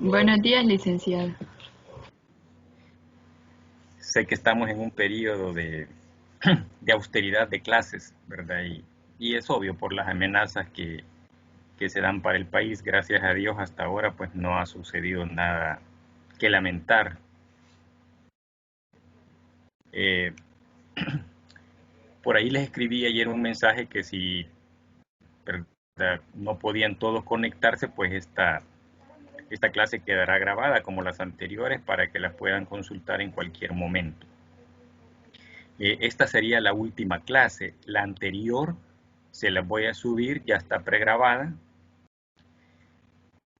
Buenos días, licenciado. Sé que estamos en un periodo de austeridad de clases, ¿verdad? Y es obvio por las amenazas que se dan para el país. Gracias a Dios hasta ahora pues no ha sucedido nada que lamentar. Eh, por ahí les escribí ayer un mensaje que si, ¿verdad?, no podían todos conectarse, pues esta clase quedará grabada como las anteriores para que la puedan consultar en cualquier momento. Esta sería la última clase. La anterior se la voy a subir, ya está pregrabada,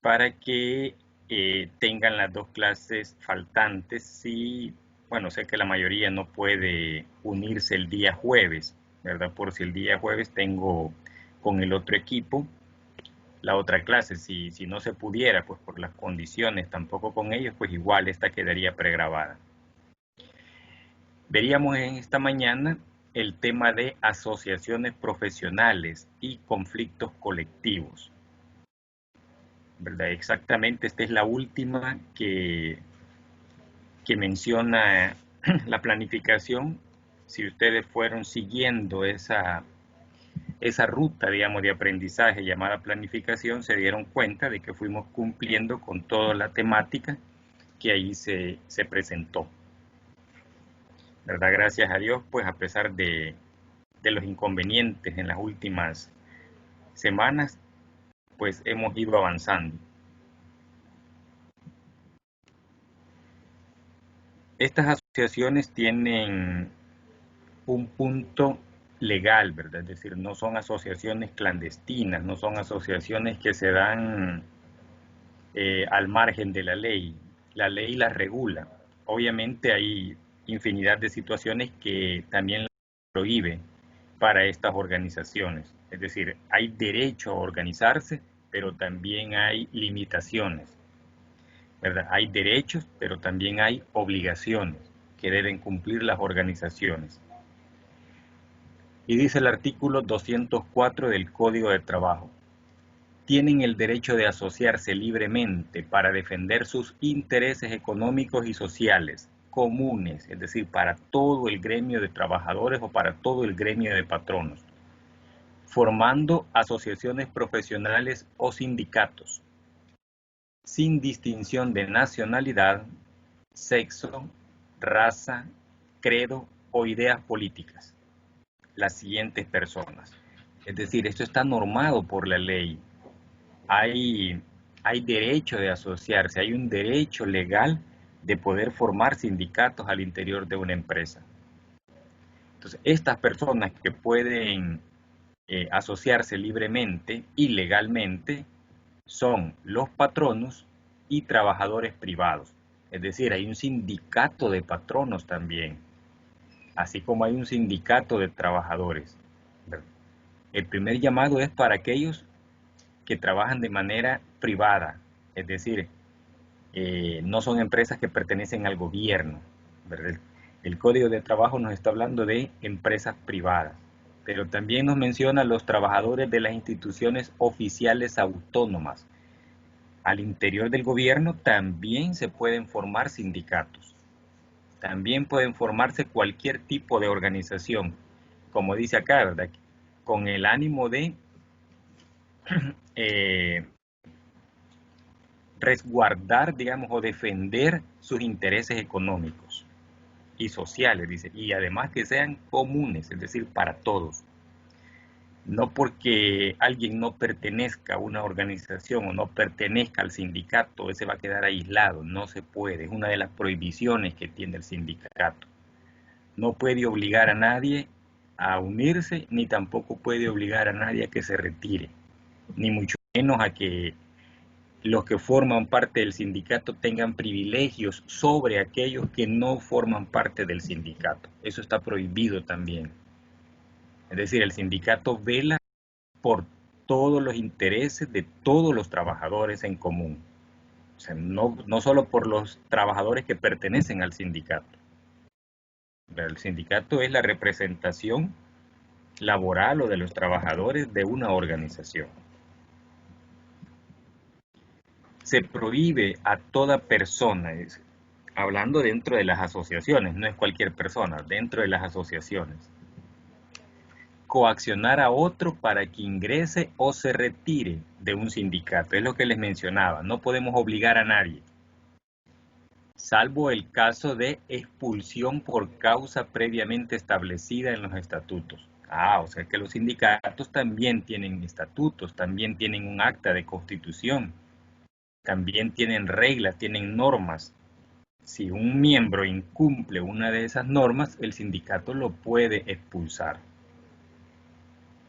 para que tengan las dos clases faltantes. Si, bueno, sé que la mayoría no puede unirse el día jueves, ¿verdad? Por si el día jueves tengo con el otro equipo la otra clase. Si no se pudiera, pues por las condiciones, tampoco con ellos, pues igual esta quedaría pregrabada. Veríamos en esta mañana el tema de asociaciones profesionales y conflictos colectivos, ¿verdad? Exactamente, esta es la última que menciona la planificación. Si ustedes fueron siguiendo esa ruta, digamos, de aprendizaje llamada planificación, se dieron cuenta de que fuimos cumpliendo con toda la temática que ahí se presentó, ¿verdad? Gracias a Dios, pues a pesar de los inconvenientes en las últimas semanas, pues hemos ido avanzando. Estas asociaciones tienen un punto legal, ¿verdad? Es decir, no son asociaciones clandestinas, no son asociaciones que se dan al margen de la ley. La ley las regula. Obviamente hay infinidad de situaciones que también las prohíbe para estas organizaciones. Es decir, hay derecho a organizarse, pero también hay limitaciones, ¿verdad? Hay derechos, pero también hay obligaciones que deben cumplir las organizaciones. Y dice el artículo 204 del Código de Trabajo: tienen el derecho de asociarse libremente para defender sus intereses económicos y sociales comunes, es decir, para todo el gremio de trabajadores o para todo el gremio de patronos, formando asociaciones profesionales o sindicatos, sin distinción de nacionalidad, sexo, raza, credo o ideas políticas, las siguientes personas. Es decir, esto está normado por la ley. Hay derecho de asociarse, hay un derecho legal de poder formar sindicatos al interior de una empresa. Entonces, estas personas que pueden asociarse libremente y legalmente son los patronos y trabajadores privados. Es decir, hay un sindicato de patronos también, así como hay un sindicato de trabajadores. El primer llamado es para aquellos que trabajan de manera privada, es decir, no son empresas que pertenecen al gobierno, ¿verdad? El Código de Trabajo nos está hablando de empresas privadas, pero también nos menciona los trabajadores de las instituciones oficiales autónomas. Al interior del gobierno también se pueden formar sindicatos, también pueden formarse cualquier tipo de organización, como dice acá, ¿verdad?, con el ánimo de eh, resguardar, digamos, o defender sus intereses económicos y sociales, dice, y además que sean comunes, es decir, para todos. No porque alguien no pertenezca a una organización o no pertenezca al sindicato, ese va a quedar aislado, no se puede, es una de las prohibiciones que tiene el sindicato. No puede obligar a nadie a unirse, ni tampoco puede obligar a nadie a que se retire, ni mucho menos a que los que forman parte del sindicato tengan privilegios sobre aquellos que no forman parte del sindicato. Eso está prohibido también. Es decir, el sindicato vela por todos los intereses de todos los trabajadores en común. O sea, no solo por los trabajadores que pertenecen al sindicato. El sindicato es la representación laboral o de los trabajadores de una organización. se prohíbe a toda persona, hablando dentro de las asociaciones, no es cualquier persona, dentro de las asociaciones, coaccionar a otro para que ingrese o se retire de un sindicato. Es lo que les mencionaba, no podemos obligar a nadie, salvo el caso de expulsión por causa previamente establecida en los estatutos. O sea que los sindicatos también tienen estatutos, también tienen un acta de constitución, también tienen reglas, tienen normas. Si un miembro incumple una de esas normas, el sindicato lo puede expulsar.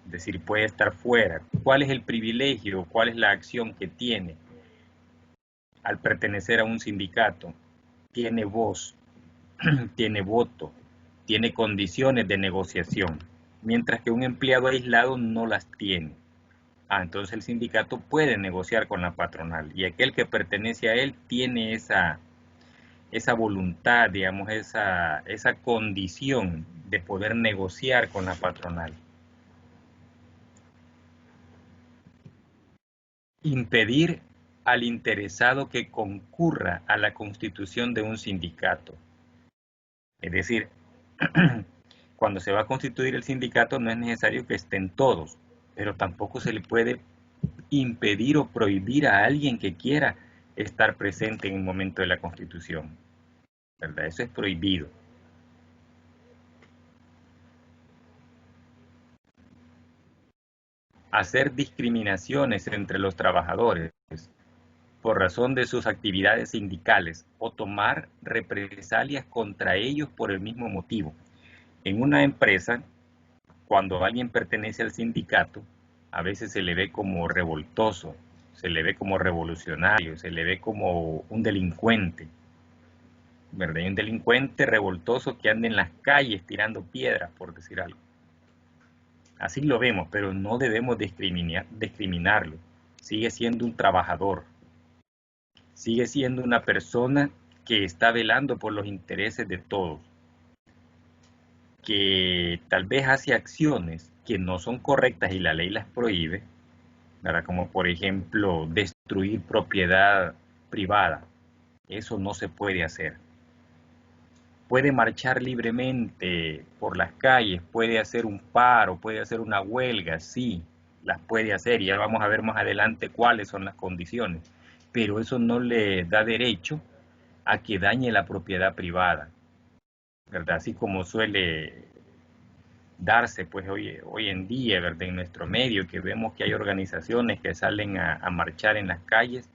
Es decir, puede estar fuera. ¿Cuál es el privilegio? ¿Cuál es la acción que tiene al pertenecer a un sindicato? Tiene voz, tiene voto, tiene condiciones de negociación, mientras que un empleado aislado no las tiene. Entonces el sindicato puede negociar con la patronal y aquel que pertenece a él tiene esa voluntad, digamos, esa condición de poder negociar con la patronal. Impedir al interesado que concurra a la constitución de un sindicato. Es decir, cuando se va a constituir el sindicato no es necesario que estén todos, pero tampoco se le puede impedir o prohibir a alguien que quiera estar presente en el momento de la constitución, ¿verdad? Eso es prohibido. Hacer discriminaciones entre los trabajadores por razón de sus actividades sindicales o tomar represalias contra ellos por el mismo motivo. En una empresa, cuando alguien pertenece al sindicato, a veces se le ve como revoltoso, se le ve como revolucionario, se le ve como un delincuente, ¿verdad? Un delincuente revoltoso que anda en las calles tirando piedras, por decir algo. Así lo vemos, pero no debemos discriminarlo. Sigue siendo un trabajador, sigue siendo una persona que está velando por los intereses de todos, que tal vez hace acciones que no son correctas y la ley las prohíbe, ¿verdad? Como por ejemplo destruir propiedad privada. Eso no se puede hacer. Puede marchar libremente por las calles, puede hacer un paro, puede hacer una huelga, sí, las puede hacer y ya vamos a ver más adelante cuáles son las condiciones, pero eso no le da derecho a que dañe la propiedad privada, ¿verdad? Así como suele darse pues hoy en día, ¿verdad? En nuestro medio, que vemos que hay organizaciones que salen a marchar en las calles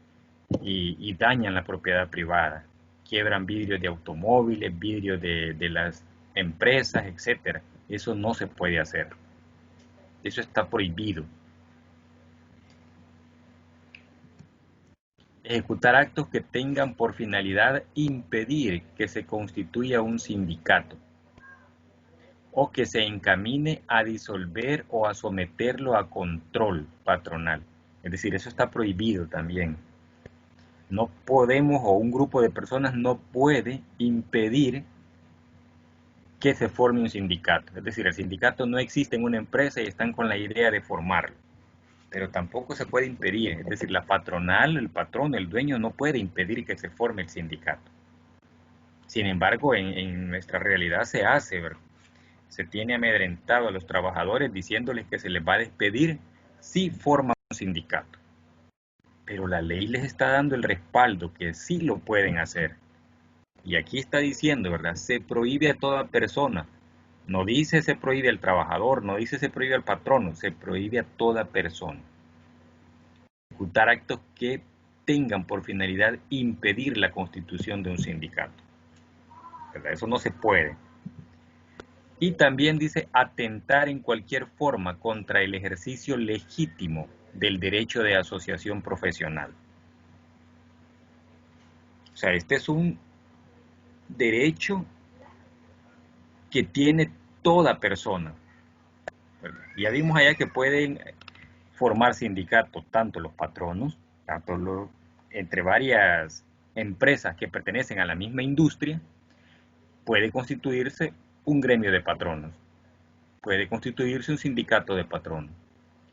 y dañan la propiedad privada, quiebran vidrios de automóviles, vidrios de las empresas, etcétera. Eso no se puede hacer. Eso está prohibido. Ejecutar actos que tengan por finalidad impedir que se constituya un sindicato o que se encamine a disolver o a someterlo a control patronal. Es decir, eso está prohibido también. No podemos, o un grupo de personas no puede impedir que se forme un sindicato. Es decir, el sindicato no existe en una empresa y están con la idea de formarlo. Pero tampoco se puede impedir. Es decir, la patronal, el patrón, el dueño no puede impedir que se forme el sindicato. Sin embargo, en nuestra realidad se hace, ¿verdad? Se tiene amedrentado a los trabajadores diciéndoles que se les va a despedir si forman un sindicato. Pero la ley les está dando el respaldo que sí lo pueden hacer. Y aquí está diciendo, ¿verdad? Se prohíbe a toda persona. No dice se prohíbe al trabajador, no dice se prohíbe al patrono, se prohíbe a toda persona. Ejecutar actos que tengan por finalidad impedir la constitución de un sindicato, ¿verdad? Eso no se puede. Y también dice atentar en cualquier forma contra el ejercicio legítimo del derecho de asociación profesional. O sea, este es un derecho que tiene toda persona, ¿verdad? Ya vimos allá que pueden formar sindicatos, tanto los patronos, tanto entre varias empresas que pertenecen a la misma industria, puede constituirse un gremio de patronos, puede constituirse un sindicato de patronos.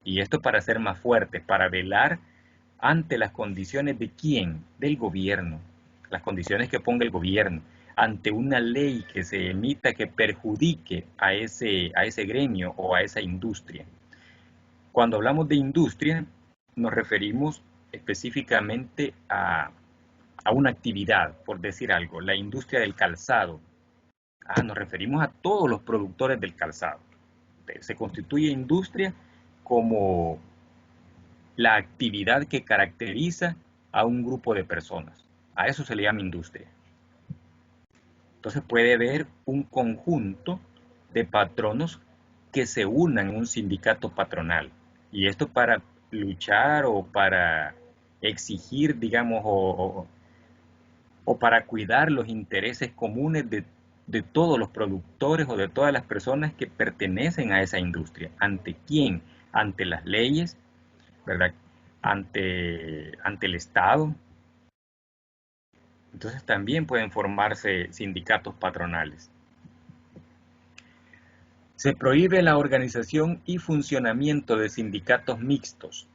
Y esto para ser más fuerte, para velar ante las condiciones de quién, del gobierno, las condiciones que ponga el gobierno, ante una ley que se emita que perjudique a ese gremio o a esa industria. Cuando hablamos de industria, nos referimos específicamente a una actividad, por decir algo, la industria del calzado. Nos referimos a todos los productores del calzado. Se constituye industria como la actividad que caracteriza a un grupo de personas. A eso se le llama industria. Entonces puede haber un conjunto de patronos que se unan en un sindicato patronal. Y esto para luchar o para exigir, digamos, o para cuidar los intereses comunes de todos los productores o de todas las personas que pertenecen a esa industria. ¿Ante quién? Ante las leyes, ¿verdad? Ante el Estado. Entonces también pueden formarse sindicatos patronales. Se prohíbe la organización y funcionamiento de sindicatos mixtos,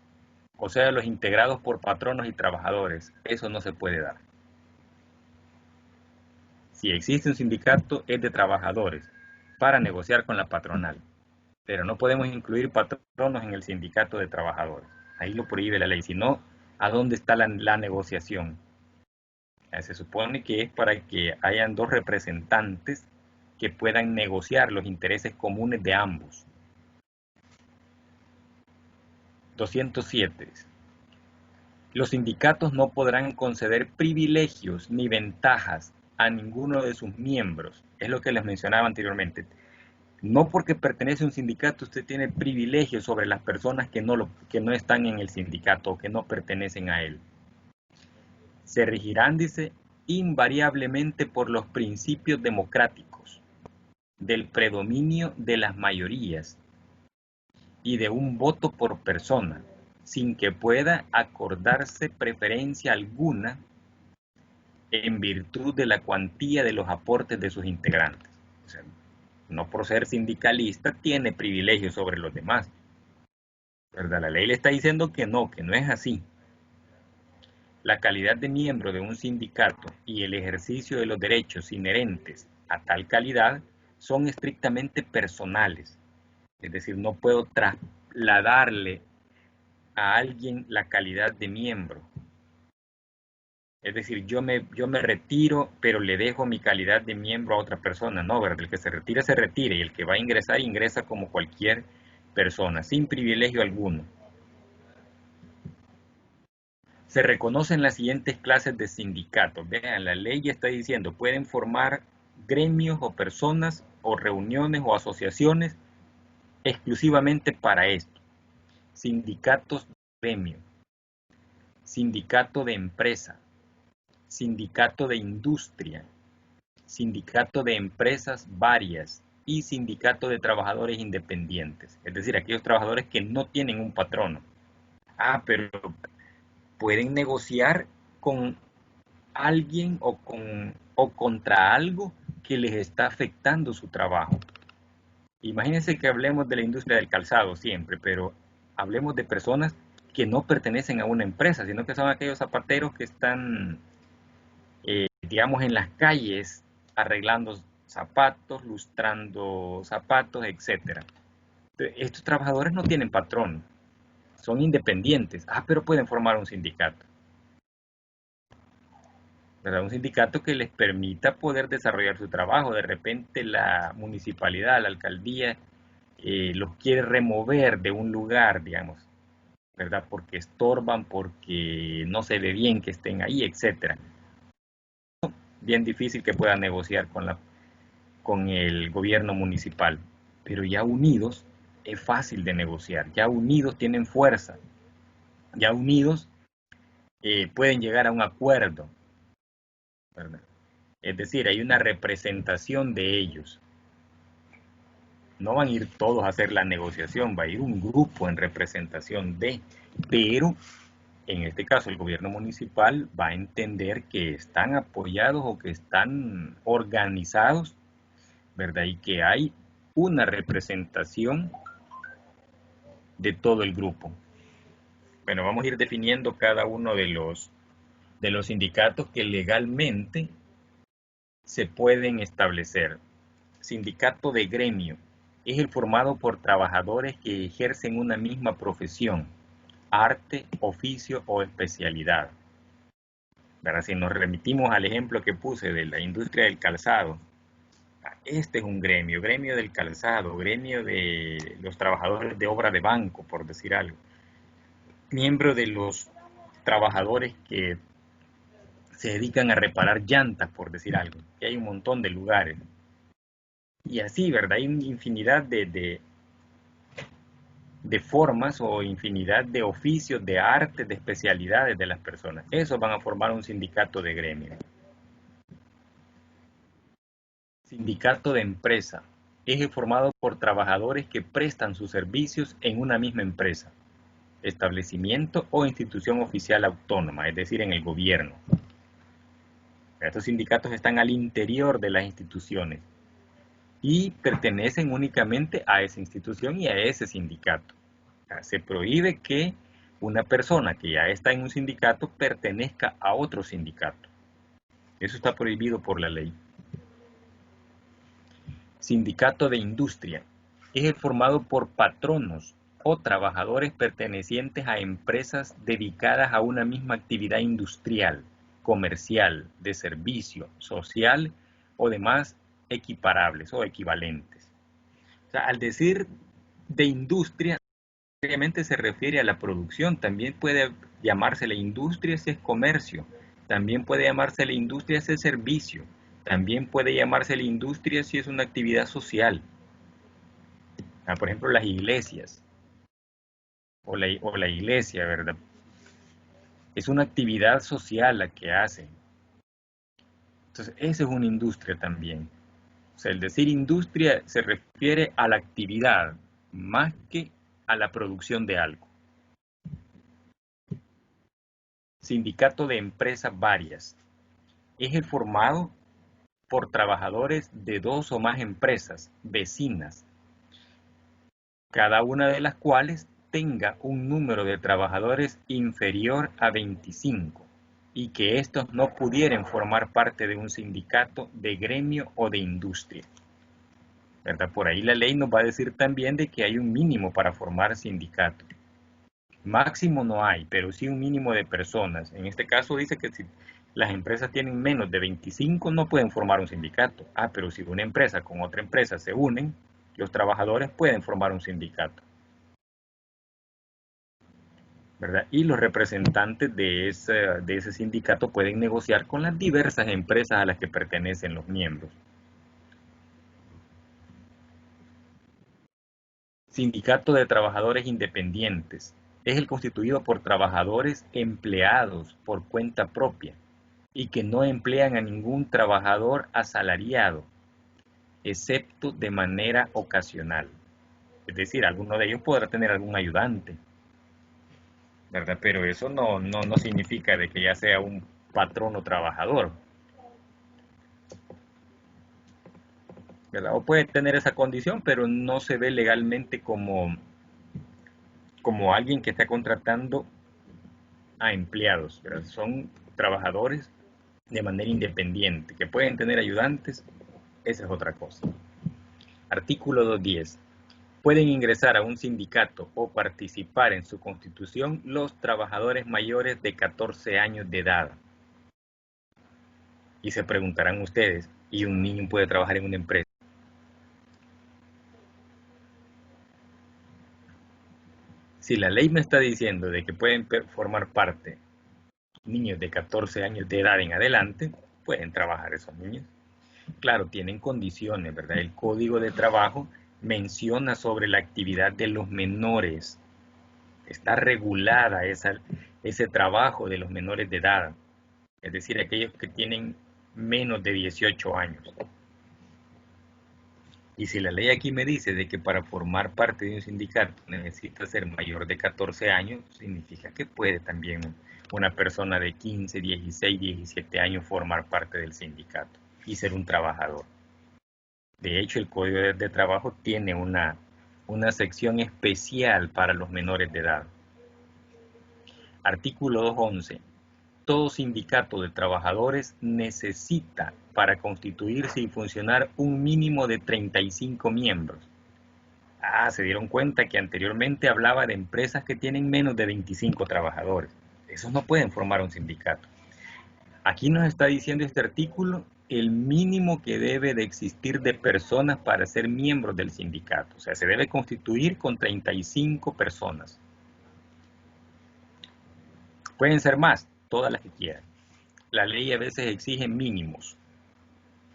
o sea, los integrados por patronos y trabajadores. Eso no se puede dar. Si existe un sindicato, es de trabajadores para negociar con la patronal, pero no podemos incluir patronos en el sindicato de trabajadores. Ahí lo prohíbe la ley. Si no, ¿a dónde está la negociación? Se supone que es para que hayan dos representantes que puedan negociar los intereses comunes de ambos. 207. Los sindicatos no podrán conceder privilegios ni ventajas a ninguno de sus miembros. Es lo que les mencionaba anteriormente. No porque pertenece a un sindicato usted tiene privilegios sobre las personas que no están en el sindicato o que no pertenecen a él. Se regirán, dice, invariablemente por los principios democráticos, del predominio de las mayorías y de un voto por persona, sin que pueda acordarse preferencia alguna en virtud de la cuantía de los aportes de sus integrantes. O sea, no por ser sindicalista tiene privilegios sobre los demás, ¿verdad? La ley le está diciendo que no es así. La calidad de miembro de un sindicato y el ejercicio de los derechos inherentes a tal calidad son estrictamente personales. Es decir, no puedo trasladarle a alguien la calidad de miembro. Es decir, yo me retiro, pero le dejo mi calidad de miembro a otra persona. No, ¿verdad? El que se retire, y el que va a ingresar, ingresa como cualquier persona, sin privilegio alguno. Se reconocen las siguientes clases de sindicatos. Vean, la ley ya está diciendo, pueden formar gremios o personas o reuniones o asociaciones exclusivamente para esto. Sindicatos de gremio, sindicato de empresa, sindicato de industria, sindicato de empresas varias y sindicato de trabajadores independientes. Es decir, aquellos trabajadores que no tienen un patrono. Pero pueden negociar con alguien o contra algo que les está afectando su trabajo. Imagínense que hablemos de la industria del calzado siempre, pero hablemos de personas que no pertenecen a una empresa, sino que son aquellos zapateros que están, digamos, en las calles arreglando zapatos, lustrando zapatos, etc. Estos trabajadores no tienen patrón, son independientes, pero pueden formar un sindicato. ¿Verdad? Un sindicato que les permita poder desarrollar su trabajo. De repente la municipalidad, la alcaldía, los quiere remover de un lugar, digamos, ¿verdad? Porque estorban, porque no se ve bien que estén ahí, etc. Bien difícil que puedan negociar con el gobierno municipal, pero ya unidos es fácil de negociar, ya unidos tienen fuerza, ya unidos pueden llegar a un acuerdo, ¿verdad? Es decir, hay una representación de ellos. No van a ir todos a hacer la negociación, va a ir un grupo en representación de, pero en este caso el gobierno municipal va a entender que están apoyados o que están organizados, ¿verdad? Y que hay una representación de todo el grupo. Bueno, vamos a ir definiendo cada uno de los sindicatos que legalmente se pueden establecer. Sindicato de gremio es el formado por trabajadores que ejercen una misma profesión, arte, oficio o especialidad. ¿Verdad? Si nos remitimos al ejemplo que puse de la industria del calzado, este es un gremio, gremio del calzado, gremio de los trabajadores de obra de banco, por decir algo, miembro de los trabajadores que se dedican a reparar llantas, por decir algo, que hay un montón de lugares. Y así, ¿verdad? Hay una infinidad de formas o infinidad de oficios, de artes, de especialidades de las personas. Esos van a formar un sindicato de gremio. Sindicato de empresa. Es formado por trabajadores que prestan sus servicios en una misma empresa, establecimiento o institución oficial autónoma, es decir, en el gobierno. Estos sindicatos están al interior de las instituciones y pertenecen únicamente a esa institución y a ese sindicato. Se prohíbe que una persona que ya está en un sindicato pertenezca a otro sindicato. Eso está prohibido por la ley. Sindicato de industria. Es el formado por patronos o trabajadores pertenecientes a empresas dedicadas a una misma actividad industrial, comercial, de servicio, social o demás equiparables o equivalentes. O sea, al decir de industria, obviamente se refiere a la producción, también puede llamarse la industria si es comercio, también puede llamarse la industria si es servicio, también puede llamarse la industria si es una actividad social. Por ejemplo, las iglesias o la iglesia, ¿verdad? Es una actividad social la que hacen. Entonces, esa es una industria también. O sea, el decir industria se refiere a la actividad más que a la producción de algo. Sindicato de empresas varias. Es el formado por trabajadores de dos o más empresas vecinas, cada una de las cuales tenga un número de trabajadores inferior a 25 y que estos no pudieran formar parte de un sindicato de gremio o de industria. ¿Verdad? Por ahí la ley nos va a decir también de que hay un mínimo para formar sindicato. Máximo no hay, pero sí un mínimo de personas. En este caso dice que si las empresas tienen menos de 25 no pueden formar un sindicato. Pero si una empresa con otra empresa se unen, los trabajadores pueden formar un sindicato. ¿Verdad? Y los representantes de ese sindicato pueden negociar con las diversas empresas a las que pertenecen los miembros. Sindicato de Trabajadores Independientes. Es el constituido por trabajadores empleados por cuenta propia y que no emplean a ningún trabajador asalariado, excepto de manera ocasional. Es decir, alguno de ellos podrá tener algún ayudante, ¿verdad? Pero eso no significa de que ya sea un patrono trabajador, ¿verdad? O puede tener esa condición, pero no se ve legalmente como alguien que está contratando a empleados, ¿verdad? Son trabajadores de manera independiente, que pueden tener ayudantes, esa es otra cosa. Artículo 210. Pueden ingresar a un sindicato o participar en su constitución los trabajadores mayores de 14 años de edad. Y se preguntarán ustedes, ¿y un niño puede trabajar en una empresa? Si la ley me está diciendo de que pueden formar parte niños de 14 años de edad en adelante, pueden trabajar esos niños. Claro, tienen condiciones, ¿verdad? El Código de Trabajo menciona sobre la actividad de los menores. Está regulada ese trabajo de los menores de edad, es decir, aquellos que tienen menos de 18 años. Y si la ley aquí me dice de que para formar parte de un sindicato necesita ser mayor de 14 años, significa que puede también una persona de 15, 16, 17 años formar parte del sindicato y ser un trabajador. De hecho, el Código de Trabajo tiene una sección especial para los menores de edad. Artículo 211. Todo sindicato de trabajadores necesita para constituirse y funcionar un mínimo de 35 miembros. Se dieron cuenta que anteriormente hablaba de empresas que tienen menos de 25 trabajadores. Esos no pueden formar un sindicato. Aquí nos está diciendo este artículo el mínimo que debe de existir de personas para ser miembros del sindicato. O sea, se debe constituir con 35 personas. Pueden ser más, todas las que quieran. La ley a veces exige mínimos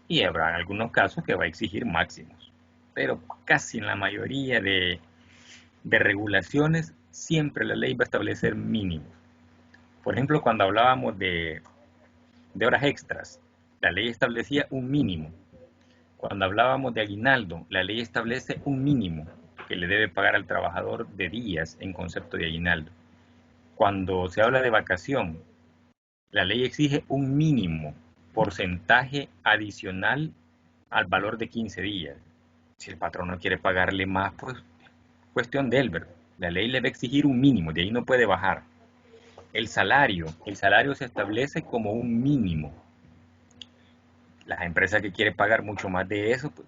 y habrá algunos casos que va a exigir máximos. Pero casi en la mayoría de regulaciones siempre la ley va a establecer mínimos. Por ejemplo, cuando hablábamos de horas extras, la ley establecía un mínimo. Cuando hablábamos de aguinaldo, la ley establece un mínimo que le debe pagar al trabajador de días en concepto de aguinaldo. Cuando se habla de vacación, la ley exige un mínimo porcentaje adicional al valor de 15 días. Si el patrón no quiere pagarle más, pues cuestión de él, ¿verdad? La ley le va a exigir un mínimo, de ahí no puede bajar. El salario se establece como un mínimo. Las empresas que quieren pagar mucho más de eso, pues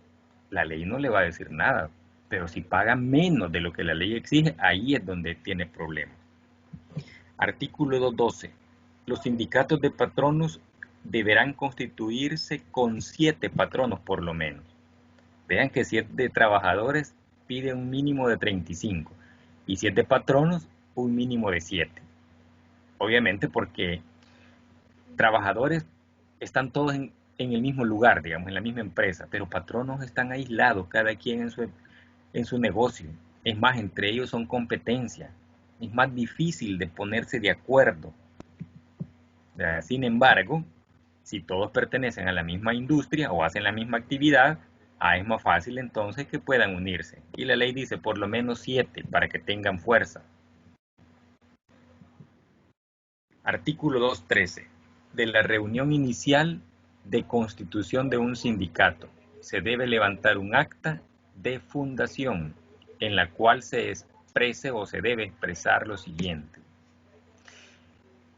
la ley no le va a decir nada. Pero si paga menos de lo que la ley exige, ahí es donde tiene problemas. Artículo 212. Los sindicatos de patronos deberán constituirse con 7 patronos por lo menos. Vean que si es de trabajadores, pide un mínimo de 35. Y si es de patronos, un mínimo de 7. Obviamente porque trabajadores están todos en el mismo lugar, digamos, en la misma empresa, pero patronos están aislados, cada quien en su negocio. Es más, entre ellos son competencia. Es más difícil de ponerse de acuerdo. Sin embargo, si todos pertenecen a la misma industria o hacen la misma actividad, es más fácil entonces que puedan unirse. Y la ley dice por lo menos 7 para que tengan fuerza. Artículo 213. De la reunión inicial de constitución de un sindicato, se debe levantar un acta de fundación en la cual se exprese o se debe expresar lo siguiente.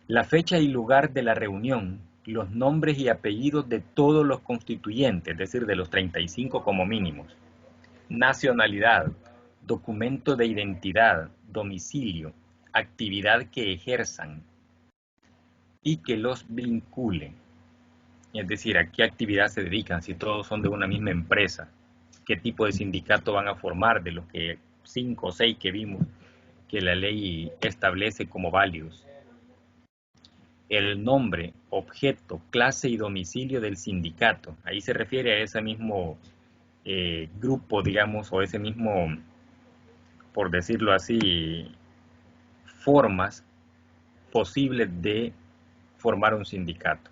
La fecha y lugar de la reunión, los nombres y apellidos de todos los constituyentes, es decir, de los 35 como mínimos. Nacionalidad, documento de identidad, domicilio, actividad que ejerzan y que los vinculen. Es decir, a qué actividad se dedican, si todos son de una misma empresa, qué tipo de sindicato van a formar de los que 5 o 6 que vimos que la ley establece como válidos. El nombre, objeto, clase y domicilio del sindicato. Ahí se refiere a ese mismo grupo, digamos, o ese mismo, por decirlo así, formas posibles de formar un sindicato.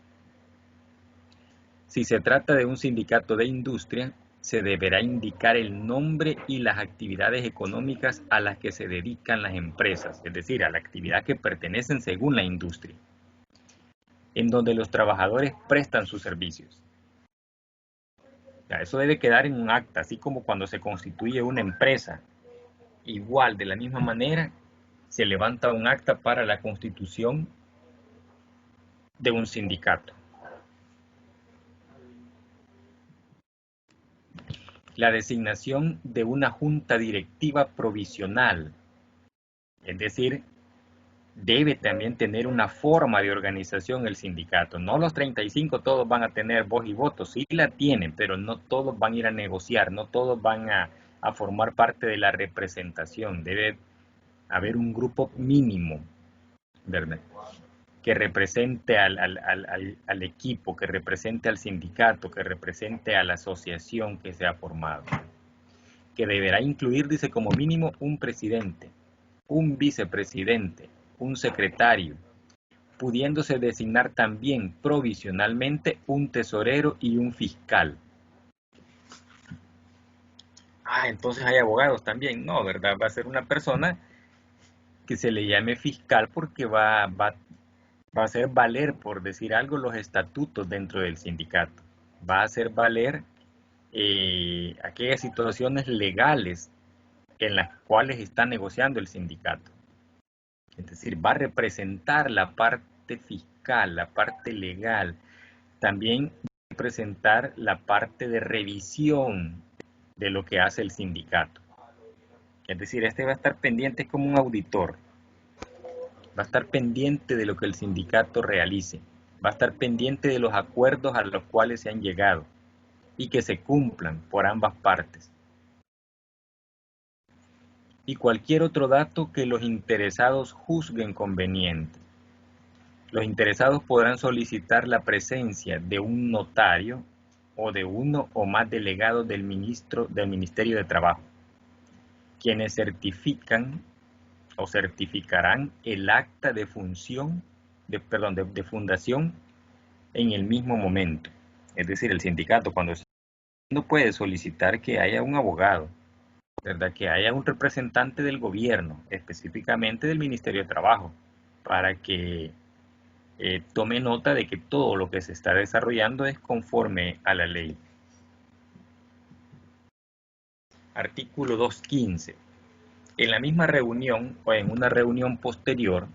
Si se trata de un sindicato de industria, se deberá indicar el nombre y las actividades económicas a las que se dedican las empresas, es decir, a la actividad que pertenecen según la industria, en donde los trabajadores prestan sus servicios. Eso debe quedar en un acta, así como cuando se constituye una empresa. Igual, de la misma manera, se levanta un acta para la constitución de un sindicato. La designación de una junta directiva provisional, es decir, debe también tener una forma de organización el sindicato. No los 35 todos van a tener voz y voto, sí la tienen, pero no todos van a ir a negociar, no todos van a formar parte de la representación. Debe haber un grupo mínimo, ¿verdad?, que represente al equipo, que represente al sindicato, que represente a la asociación que se ha formado. Que deberá incluir, dice, como mínimo un presidente, un vicepresidente, un secretario, pudiéndose designar también provisionalmente un tesorero y un fiscal. Entonces hay abogados también. No, ¿verdad? Va a ser una persona que se le llame fiscal porque va a hacer valer, por decir algo, los estatutos dentro del sindicato. Va a hacer valer aquellas situaciones legales en las cuales está negociando el sindicato. Es decir, va a representar la parte fiscal, la parte legal, también va a representar la parte de revisión de lo que hace el sindicato. Es decir, este va a estar pendiente como un auditor, va a estar pendiente de lo que el sindicato realice, va a estar pendiente de los acuerdos a los cuales se han llegado y que se cumplan por ambas partes. Y cualquier otro dato que los interesados juzguen conveniente. Los interesados podrán solicitar la presencia de un notario o de uno o más delegados del Ministerio de Trabajo, quienes certifican o certificarán el acta de fundación en el mismo momento. Es decir, el sindicato cuando no puede solicitar que haya un abogado, ¿verdad? Que haya un representante del gobierno, específicamente del Ministerio de Trabajo, para que tome nota de que todo lo que se está desarrollando es conforme a la ley. Artículo 215. En la misma reunión o en una reunión posterior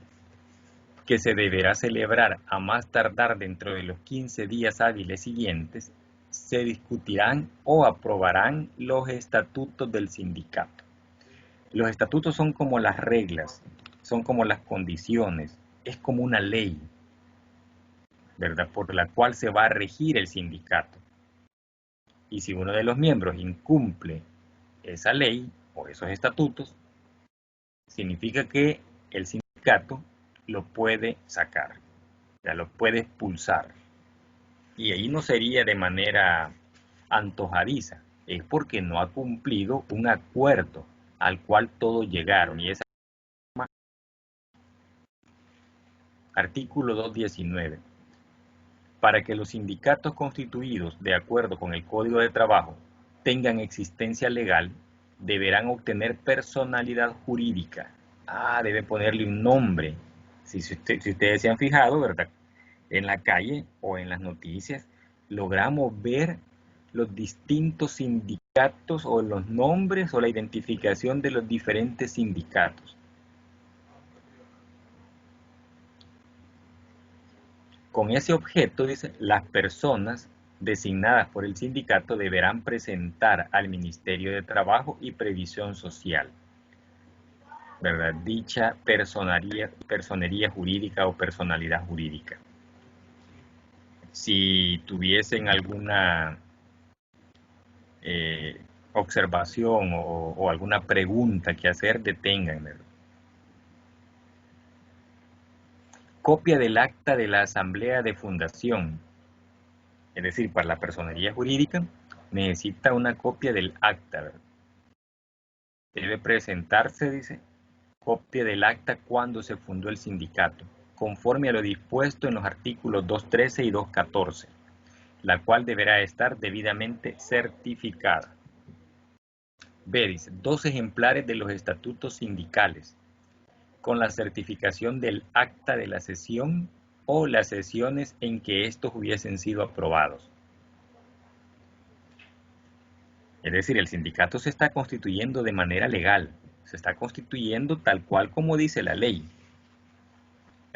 que se deberá celebrar a más tardar dentro de los 15 días hábiles siguientes, se discutirán o aprobarán los estatutos del sindicato. Los estatutos son como las reglas, son como las condiciones, es como una ley, ¿verdad? Por la cual se va a regir el sindicato. Y si uno de los miembros incumple esa ley o esos estatutos, significa que el sindicato lo puede sacar, ya lo puede expulsar. Y ahí no sería de manera antojadiza, es porque no ha cumplido un acuerdo al cual todos llegaron. Y ese artículo 219. Para que los sindicatos constituidos de acuerdo con el Código de Trabajo tengan existencia legal, deberán obtener personalidad jurídica. Debe ponerle un nombre. Si ustedes se han fijado, ¿verdad? En la calle o en las noticias, logramos ver los distintos sindicatos o los nombres o la identificación de los diferentes sindicatos. Con ese objeto, dice, las personas designadas por el sindicato deberán presentar al Ministerio de Trabajo y Previsión Social, ¿verdad? Dicha personería jurídica o personalidad jurídica. Si tuviesen alguna observación o alguna pregunta que hacer, deténganme. Copia del acta de la asamblea de fundación. Es decir, para la personería jurídica necesita una copia del acta, ¿verdad? Debe presentarse, dice, copia del acta cuando se fundó el sindicato, conforme a lo dispuesto en los artículos 213 y 214, la cual deberá estar debidamente certificada. B, dice, 2 ejemplares de los estatutos sindicales, con la certificación del acta de la sesión o las sesiones en que estos hubiesen sido aprobados. Es decir, el sindicato se está constituyendo de manera legal, se está constituyendo tal cual como dice la ley.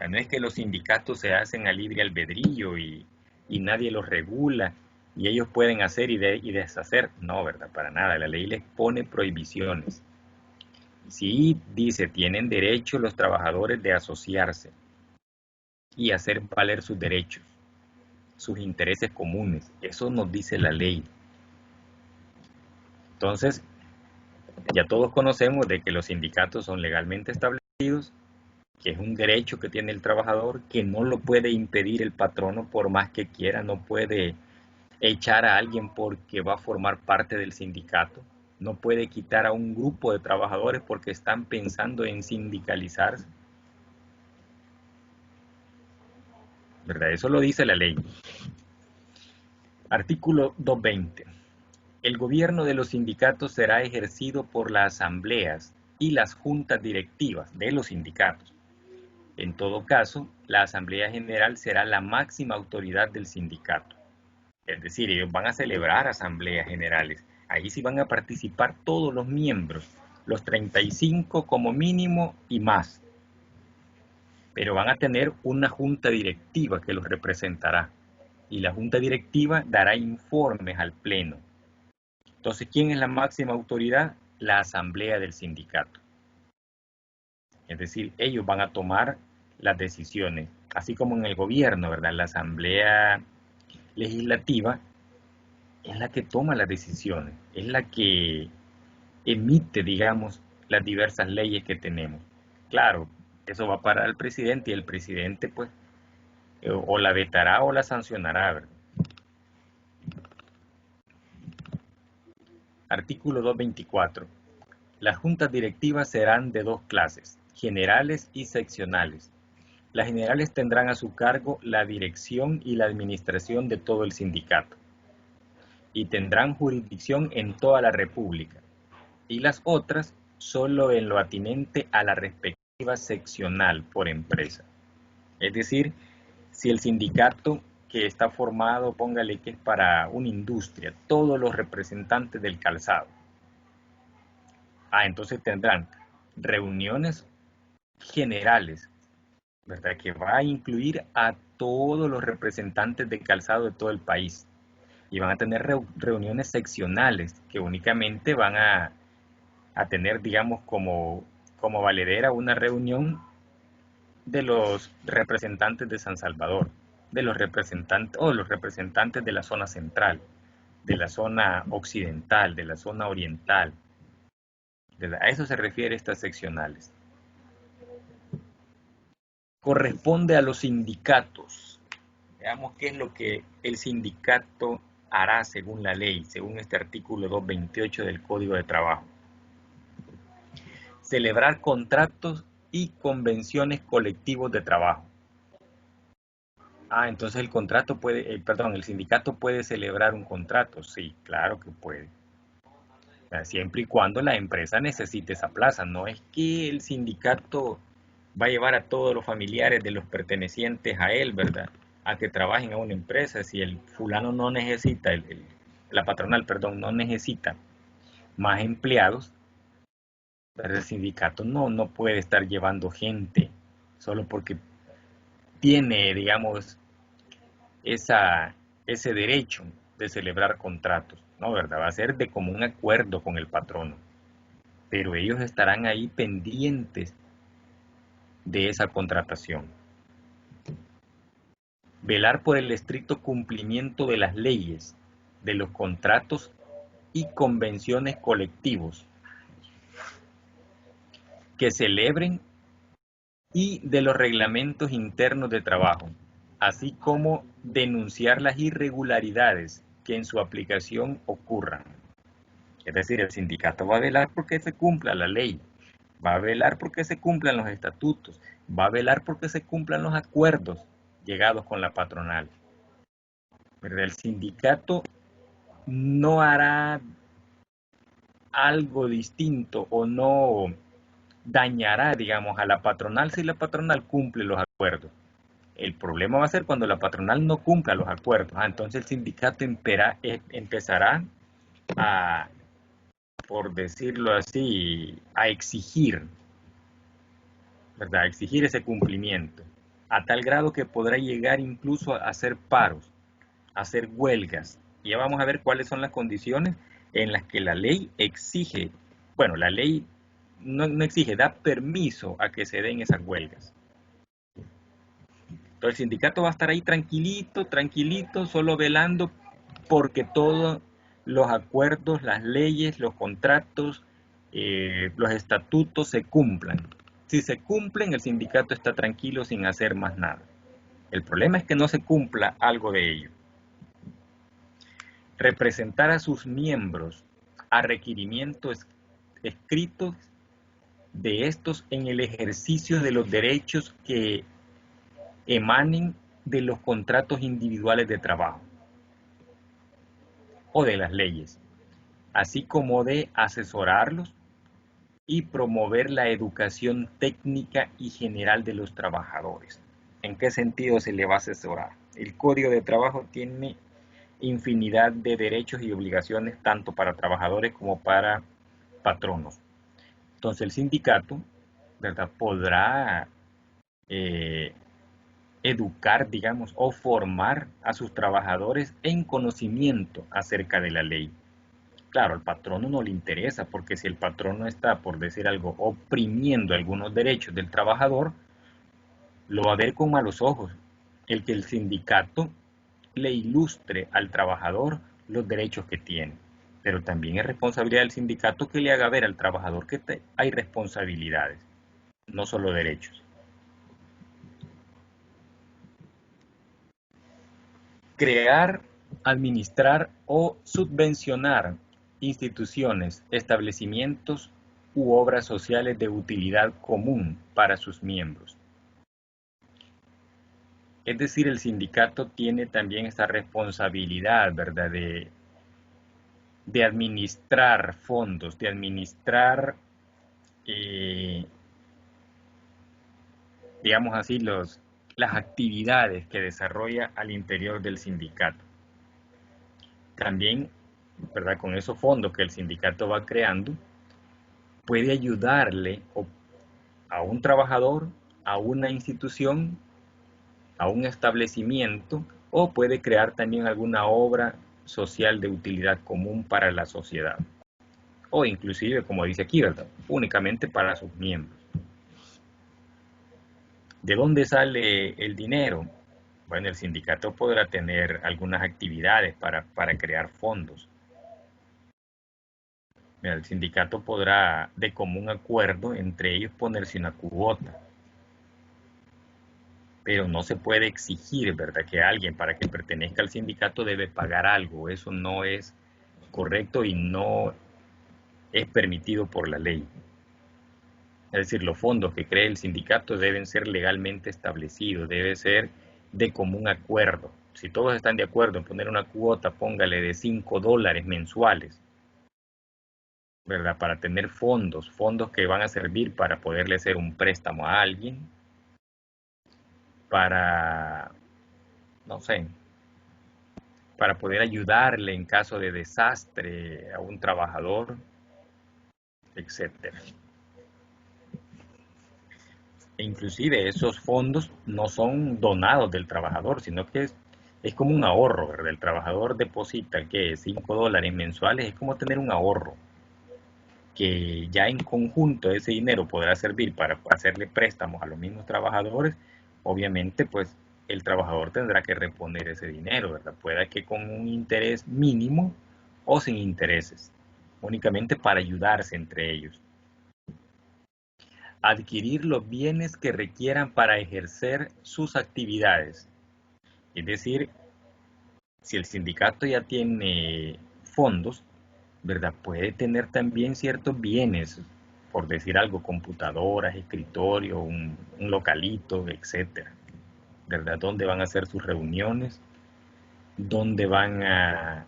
No es que los sindicatos se hacen a libre albedrío y nadie los regula y ellos pueden hacer y deshacer. No, ¿verdad? Para nada, la ley les pone prohibiciones. Sí, dice, tienen derecho los trabajadores de asociarse y hacer valer sus derechos, sus intereses comunes. Eso nos dice la ley. Entonces, ya todos conocemos de que los sindicatos son legalmente establecidos, que es un derecho que tiene el trabajador, que no lo puede impedir el patrono por más que quiera, no puede echar a alguien porque va a formar parte del sindicato, no puede quitar a un grupo de trabajadores porque están pensando en sindicalizarse. ¿Verdad? Eso lo dice la ley. Artículo 220. El gobierno de los sindicatos será ejercido por las asambleas y las juntas directivas de los sindicatos. En todo caso, la Asamblea General será la máxima autoridad del sindicato. Es decir, ellos van a celebrar asambleas generales. Ahí sí van a participar todos los miembros, los 35 como mínimo y más. pero van a tener una junta directiva que los representará. Y la junta directiva dará informes al pleno. Entonces, ¿quién es la máxima autoridad? La asamblea del sindicato. Es decir, ellos van a tomar las decisiones, así como en el gobierno, ¿verdad? La asamblea legislativa es la que toma las decisiones, es la que emite, digamos, las diversas leyes que tenemos. Claro, eso va para el presidente y el presidente, pues, o la vetará o la sancionará, ¿verdad? Artículo 224. Las juntas directivas serán de dos clases, generales y seccionales. Las generales tendrán a su cargo la dirección y la administración de todo el sindicato y tendrán jurisdicción en toda la República, y las otras solo en lo atinente a la respectiva seccional por empresa. Es decir, si el sindicato que está formado, póngale que es para una industria, todos los representantes del calzado, entonces tendrán reuniones generales, ¿verdad? Que va a incluir a todos los representantes de calzado de todo el país. Y van a tener reuniones seccionales que únicamente van a tener, digamos, como valedera una reunión de los representantes de San Salvador, de los representantes los representantes de la zona central, de la zona occidental, de la zona oriental. A eso se refiere estas seccionales. Corresponde a los sindicatos. Veamos qué es lo que el sindicato hará según la ley, según este artículo 228 del Código de Trabajo. Celebrar contratos y convenciones colectivos de trabajo. Entonces el sindicato puede celebrar un contrato. Sí, claro que puede. Siempre y cuando la empresa necesite esa plaza. No es que el sindicato va a llevar a todos los familiares de los pertenecientes a él, ¿verdad? A que trabajen a una empresa. Si el fulano no necesita, la patronal, perdón, no necesita más empleados, el sindicato no puede estar llevando gente solo porque tiene, digamos, ese derecho de celebrar contratos, ¿no? ¿Verdad? Va a ser de común acuerdo con el patrono, pero ellos estarán ahí pendientes de esa contratación. Velar por el estricto cumplimiento de las leyes, de los contratos y convenciones colectivos que celebren y de los reglamentos internos de trabajo, así como denunciar las irregularidades que en su aplicación ocurran. Es decir, el sindicato va a velar porque se cumpla la ley, va a velar porque se cumplan los estatutos, va a velar porque se cumplan los acuerdos llegados con la patronal. Pero el sindicato no hará algo distinto o no dañará, digamos, a la patronal si la patronal cumple los acuerdos. El problema va a ser cuando la patronal no cumpla los acuerdos. Entonces el sindicato empezará a, por decirlo así, a exigir, ¿verdad? A exigir ese cumplimiento, a tal grado que podrá llegar incluso a hacer paros, a hacer huelgas. Y ya vamos a ver cuáles son las condiciones en las que la ley exige, bueno, la ley no exige, da permiso a que se den esas huelgas. Entonces el sindicato va a estar ahí tranquilito, tranquilito, solo velando porque todos los acuerdos, las leyes, los contratos, los estatutos se cumplan. Si se cumplen, el sindicato está tranquilo sin hacer más nada. El problema es que no se cumpla algo de ello. Representar a sus miembros a requerimientos escritos de estos en el ejercicio de los derechos que emanen de los contratos individuales de trabajo o de las leyes, así como de asesorarlos y promover la educación técnica y general de los trabajadores. ¿En qué sentido se le va a asesorar? El Código de Trabajo tiene infinidad de derechos y obligaciones tanto para trabajadores como para patronos. Entonces el sindicato, ¿verdad?, podrá eh, educar, digamos, o formar a sus trabajadores en conocimiento acerca de la ley. Claro, al patrono no le interesa, porque si el patrono está, por decir algo, oprimiendo algunos derechos del trabajador, lo va a ver con malos ojos. El que el sindicato le ilustre al trabajador los derechos que tiene. Pero también es responsabilidad del sindicato que le haga ver al trabajador que hay responsabilidades, no solo derechos. Crear, administrar o subvencionar instituciones, establecimientos u obras sociales de utilidad común para sus miembros. Es decir, el sindicato tiene también esta responsabilidad, ¿verdad?, de administrar fondos, de administrar, eh, digamos así, las actividades que desarrolla al interior del sindicato. También, ¿verdad?, con esos fondos que el sindicato va creando, puede ayudarle a un trabajador, a una institución, a un establecimiento, o puede crear también alguna obra social de utilidad común para la sociedad. O inclusive, como dice aquí, ¿verdad?, únicamente para sus miembros. ¿De dónde sale el dinero? Bueno, el sindicato podrá tener algunas actividades para crear fondos. Mira, el sindicato podrá, de común acuerdo, entre ellos ponerse una cuota. Pero no se puede exigir, ¿verdad?, que alguien para que pertenezca al sindicato debe pagar algo. Eso no es correcto y no es permitido por la ley. Es decir, los fondos que cree el sindicato deben ser legalmente establecidos, debe ser de común acuerdo. Si todos están de acuerdo en poner una cuota, póngale de $5 mensuales, ¿verdad?, para tener fondos que van a servir para poderle hacer un préstamo a alguien, para, no sé, para poder ayudarle en caso de desastre a un trabajador, etcétera. E inclusive esos fondos no son donados del trabajador, sino que es como un ahorro, ¿verdad? El trabajador deposita que $5 mensuales, es como tener un ahorro, que ya en conjunto ese dinero podrá servir para hacerle préstamos a los mismos trabajadores. Obviamente, pues el trabajador tendrá que reponer ese dinero, ¿verdad? Pueda que con un interés mínimo o sin intereses, únicamente para ayudarse entre ellos. Adquirir los bienes que requieran para ejercer sus actividades. Es decir, si el sindicato ya tiene fondos, ¿verdad?, puede tener también ciertos bienes, por decir algo, computadoras, escritorio, un localito, etcétera, ¿verdad?, donde van a hacer sus reuniones, donde van a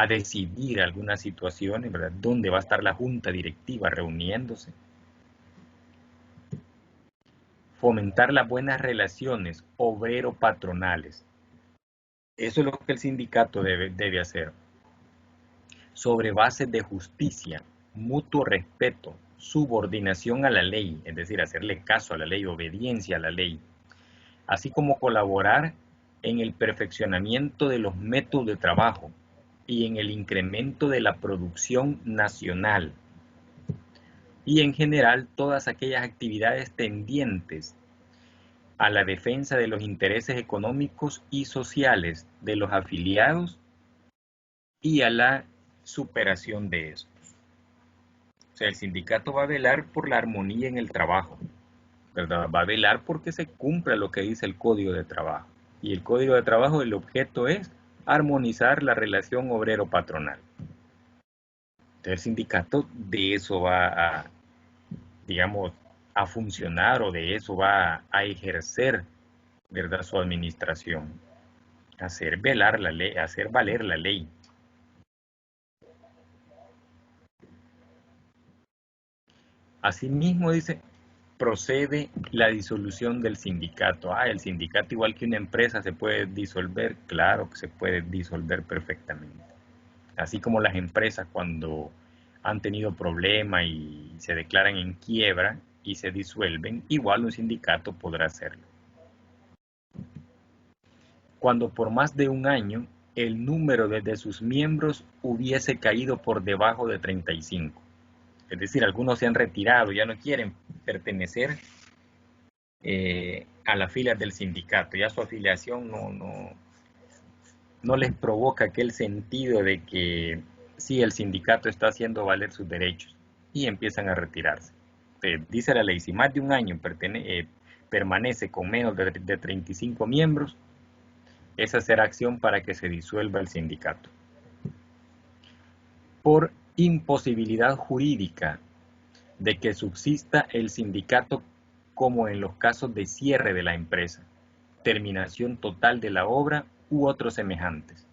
decidir algunas situaciones, ¿verdad?, donde va a estar la junta directiva reuniéndose. Fomentar las buenas relaciones obrero-patronales. Eso es lo que el sindicato debe hacer. Sobre bases de justicia, mutuo respeto, subordinación a la ley, es decir, hacerle caso a la ley, obediencia a la ley, así como colaborar en el perfeccionamiento de los métodos de trabajo y en el incremento de la producción nacional, y en general todas aquellas actividades tendientes a la defensa de los intereses económicos y sociales de los afiliados y a la superación de eso. O sea, el sindicato va a velar por la armonía en el trabajo, ¿verdad? Va a velar porque se cumpla lo que dice el Código de Trabajo. Y el Código de Trabajo, el objeto es armonizar la relación obrero-patronal. Entonces el sindicato de eso va a, digamos, a funcionar, o de eso va a ejercer, ¿verdad?, su administración. Hacer velar la ley, hacer valer la ley. Asimismo, dice, procede la disolución del sindicato. El sindicato, igual que una empresa, se puede disolver. Claro que se puede disolver perfectamente. Así como las empresas, cuando han tenido problemas y se declaran en quiebra, y se disuelven, igual un sindicato podrá hacerlo. Cuando por más de un año el número de sus miembros hubiese caído por debajo de 35. Es decir, algunos se han retirado, ya no quieren pertenecer a las filas del sindicato, ya su afiliación no les provoca aquel sentido de que sí, el sindicato está haciendo valer sus derechos y empiezan a retirarse. Dice la ley, si más de un año permanece con menos de 35 miembros, esa será acción para que se disuelva el sindicato. Por imposibilidad jurídica de que subsista el sindicato, como en los casos de cierre de la empresa, terminación total de la obra u otros semejantes.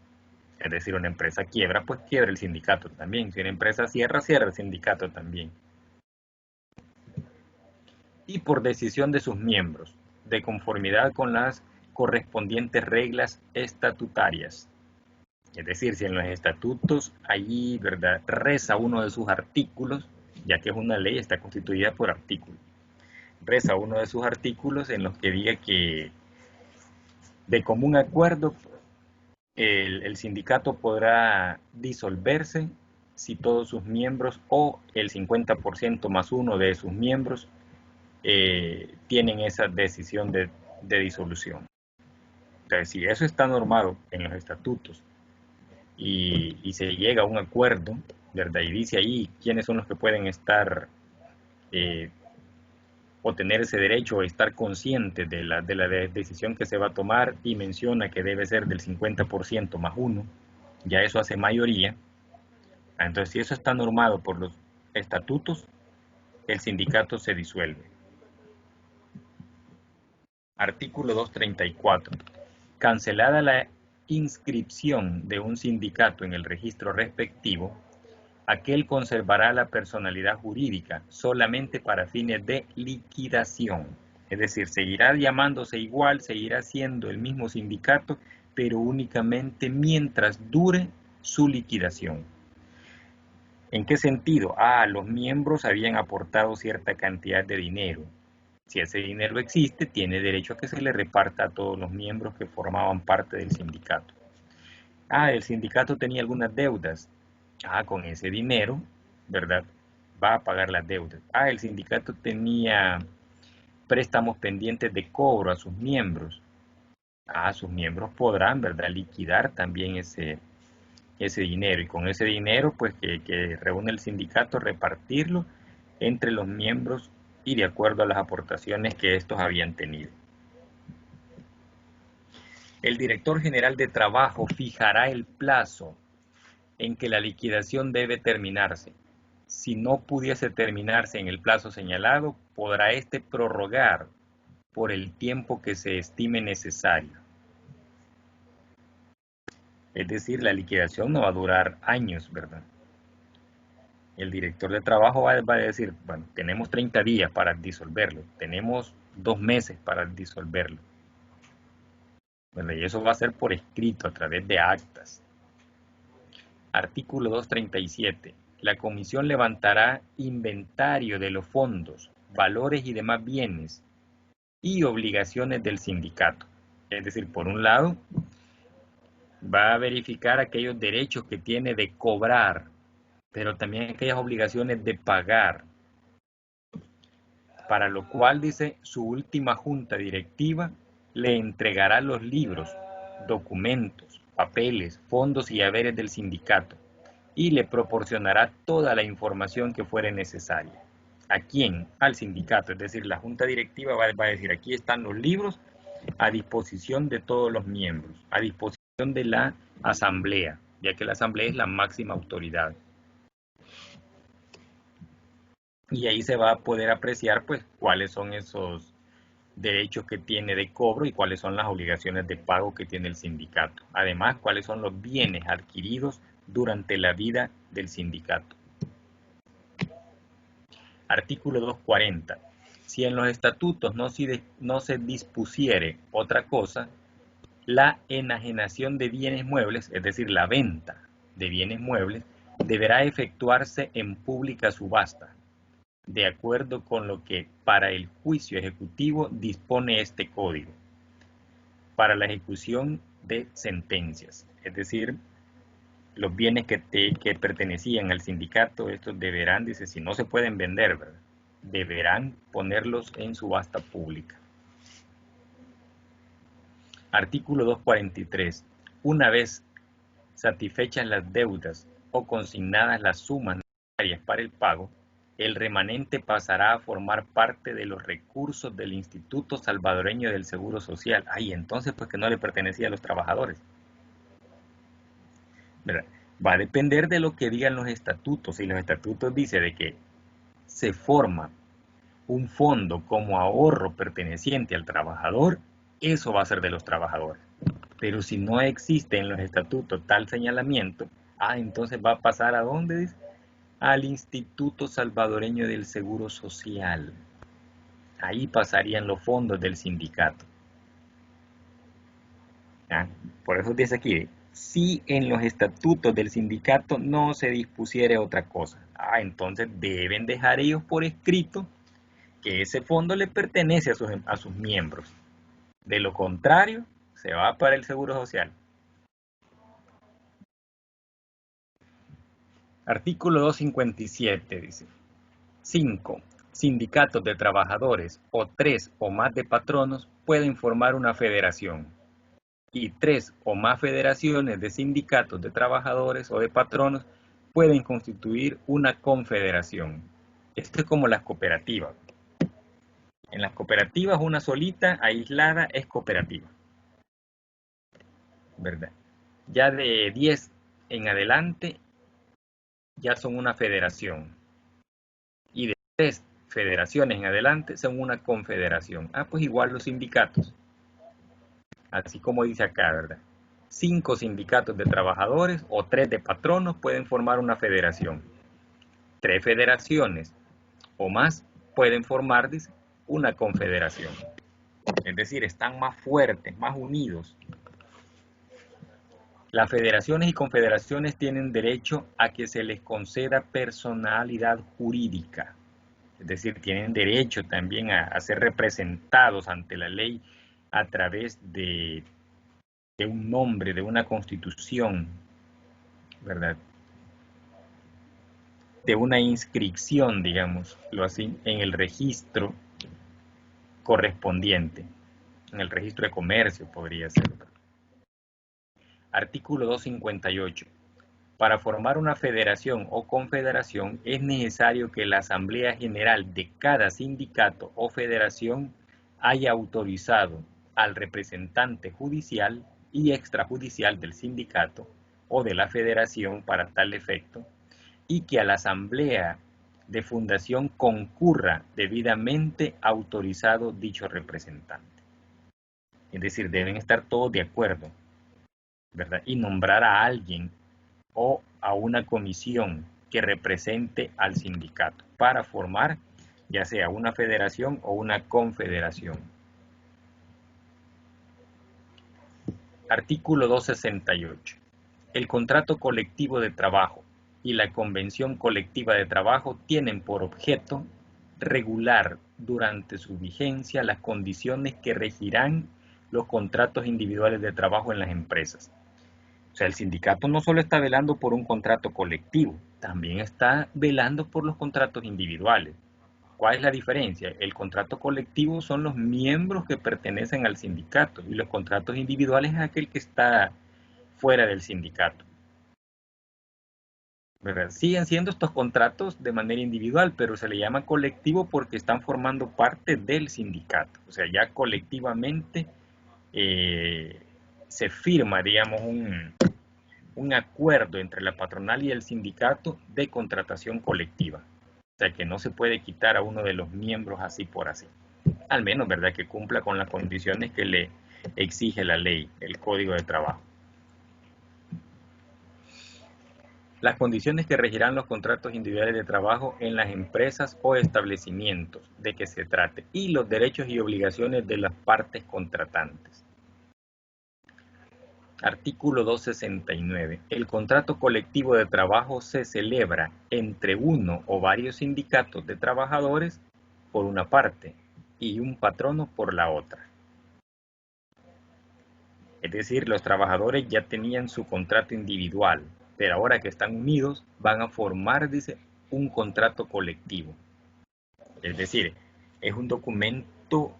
Es decir, una empresa quiebra, pues quiebra el sindicato también. Si una empresa cierra, cierra el sindicato también. Y por decisión de sus miembros, de conformidad con las correspondientes reglas estatutarias. Es decir, si en los estatutos allí, ¿verdad?, reza uno de sus artículos, ya que es una ley, está constituida por artículos. Reza uno de sus artículos en los que diga que de común acuerdo el sindicato podrá disolverse si todos sus miembros o el 50% más uno de sus miembros tienen esa decisión de disolución. Entonces, si eso está normado en los estatutos y se llega a un acuerdo, ¿verdad?, y dice ahí quiénes son los que pueden estar o tener ese derecho o estar conscientes de la decisión que se va a tomar, y menciona que debe ser del 50% más uno, ya eso hace mayoría. Entonces, si eso está normado por los estatutos, el sindicato se disuelve. Artículo 234. Cancelada la inscripción de un sindicato en el registro respectivo, aquel conservará la personalidad jurídica solamente para fines de liquidación. Es decir, seguirá llamándose igual, seguirá siendo el mismo sindicato, pero únicamente mientras dure su liquidación. ¿En qué sentido? Los miembros habían aportado cierta cantidad de dinero. Si ese dinero existe, tiene derecho a que se le reparta a todos los miembros que formaban parte del sindicato. El sindicato tenía algunas deudas. Con ese dinero, ¿verdad?, va a pagar las deudas. El sindicato tenía préstamos pendientes de cobro a sus miembros. Sus miembros podrán, ¿verdad?, liquidar también ese dinero, y con ese dinero, pues, que reúne el sindicato, repartirlo entre los miembros y de acuerdo a las aportaciones que estos habían tenido. El director general de trabajo fijará el plazo en que la liquidación debe terminarse. Si no pudiese terminarse en el plazo señalado, podrá éste prorrogar por el tiempo que se estime necesario. Es decir, la liquidación no va a durar años, ¿verdad? El director de trabajo va a decir, bueno, tenemos 30 días para disolverlo, tenemos 2 meses para disolverlo. Bueno, y eso va a ser por escrito, a través de actas. Artículo 237. La comisión levantará inventario de los fondos, valores y demás bienes y obligaciones del sindicato. Es decir, por un lado, va a verificar aquellos derechos que tiene de cobrar, pero también aquellas obligaciones de pagar, para lo cual, dice, su última junta directiva le entregará los libros, documentos, papeles, fondos y haberes del sindicato y le proporcionará toda la información que fuere necesaria. ¿A quién? Al sindicato, es decir, la junta directiva va a decir, aquí están los libros a disposición de todos los miembros, a disposición de la asamblea, ya que la asamblea es la máxima autoridad. Y ahí se va a poder apreciar, pues, cuáles son esos derechos que tiene de cobro y cuáles son las obligaciones de pago que tiene el sindicato. Además, cuáles son los bienes adquiridos durante la vida del sindicato. Artículo 240. Si en los estatutos no se dispusiere otra cosa, la enajenación de bienes muebles, es decir, la venta de bienes muebles, deberá efectuarse en pública subasta, de acuerdo con lo que para el juicio ejecutivo dispone este código, para la ejecución de sentencias. Es decir, los bienes que pertenecían al sindicato, estos deberán, dice, si no se pueden vender, ¿verdad?, deberán ponerlos en subasta pública. Artículo 243. Una vez satisfechas las deudas o consignadas las sumas necesarias para el pago, el remanente pasará a formar parte de los recursos del Instituto Salvadoreño del Seguro Social. Ay, entonces pues que no le pertenecía a los trabajadores, ¿verdad? Va a depender de lo que digan los estatutos. Si los estatutos dicen de que se forma un fondo como ahorro perteneciente al trabajador, eso va a ser de los trabajadores. Pero si no existe en los estatutos tal señalamiento, entonces va a pasar ¿a dónde? Dice, al Instituto Salvadoreño del Seguro Social. Ahí pasarían los fondos del sindicato. Por eso dice aquí, si en los estatutos del sindicato no se dispusiere otra cosa, entonces deben dejar ellos por escrito que ese fondo le pertenece a sus miembros. De lo contrario, se va para el Seguro Social. Artículo 257 dice: 5. Sindicatos de trabajadores o 3 o más de patronos pueden formar una federación. Y 3 o más federaciones de sindicatos de trabajadores o de patronos pueden constituir una confederación. Esto es como las cooperativas. En las cooperativas una solita, aislada, es cooperativa, ¿verdad? Ya de 10 en adelante ya son una federación. Y de 3 federaciones en adelante son una confederación. Pues igual los sindicatos. Así como dice acá, ¿verdad? 5 sindicatos de trabajadores o 3 de patronos pueden formar una federación. 3 federaciones o más pueden formar, dice, una confederación. Es decir, están más fuertes, más unidos. Las federaciones y confederaciones tienen derecho a que se les conceda personalidad jurídica. Es decir, tienen derecho también a ser representados ante la ley a través de un nombre, de una constitución, ¿verdad? De una inscripción, digámoslo así, en el registro correspondiente, en el registro de comercio podría ser. Artículo 258. Para formar una federación o confederación es necesario que la Asamblea General de cada sindicato o federación haya autorizado al representante judicial y extrajudicial del sindicato o de la federación para tal efecto, y que a la asamblea de fundación concurra debidamente autorizado dicho representante. Es decir, deben estar todos de acuerdo, ¿verdad? Y nombrar a alguien o a una comisión que represente al sindicato para formar ya sea una federación o una confederación. Artículo 268. El contrato colectivo de trabajo y la convención colectiva de trabajo tienen por objeto regular durante su vigencia las condiciones que regirán los contratos individuales de trabajo en las empresas. O sea, el sindicato no solo está velando por un contrato colectivo, también está velando por los contratos individuales. ¿Cuál es la diferencia? El contrato colectivo son los miembros que pertenecen al sindicato y los contratos individuales es aquel que está fuera del sindicato, ¿verdad? Siguen siendo estos contratos de manera individual, pero se le llama colectivo porque están formando parte del sindicato. O sea, ya colectivamente se firma, digamos, un acuerdo entre la patronal y el sindicato de contratación colectiva. O sea, que no se puede quitar a uno de los miembros así por así. Al menos, ¿verdad?, que cumpla con las condiciones que le exige la ley, el Código de Trabajo. Las condiciones que regirán los contratos individuales de trabajo en las empresas o establecimientos de que se trate y los derechos y obligaciones de las partes contratantes. Artículo 269. El contrato colectivo de trabajo se celebra entre uno o varios sindicatos de trabajadores por una parte y un patrono por la otra. Es decir, los trabajadores ya tenían su contrato individual, pero ahora que están unidos van a formar, dice, un contrato colectivo. Es decir, es un documento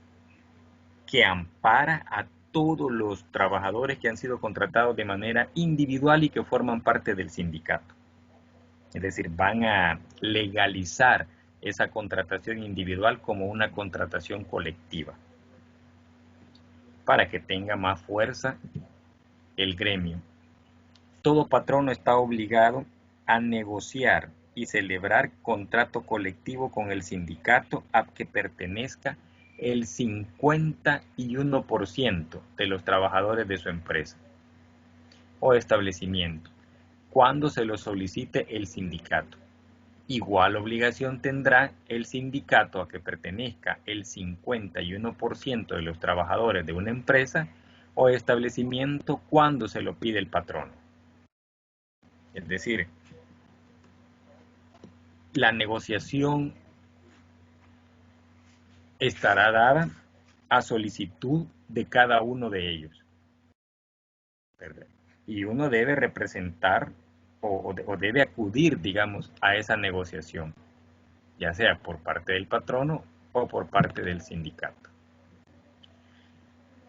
que ampara a todos los trabajadores que han sido contratados de manera individual y que forman parte del sindicato. Es decir, van a legalizar esa contratación individual como una contratación colectiva para que tenga más fuerza el gremio. Todo patrono está obligado a negociar y celebrar contrato colectivo con el sindicato a que pertenezca el 51% de los trabajadores de su empresa o establecimiento, cuando se lo solicite el sindicato. Igual obligación tendrá el sindicato a que pertenezca el 51% de los trabajadores de una empresa o establecimiento cuando se lo pide el patrono. Es decir, la negociación estará dada a solicitud de cada uno de ellos. Y uno debe representar o debe acudir, digamos, a esa negociación, ya sea por parte del patrono o por parte del sindicato.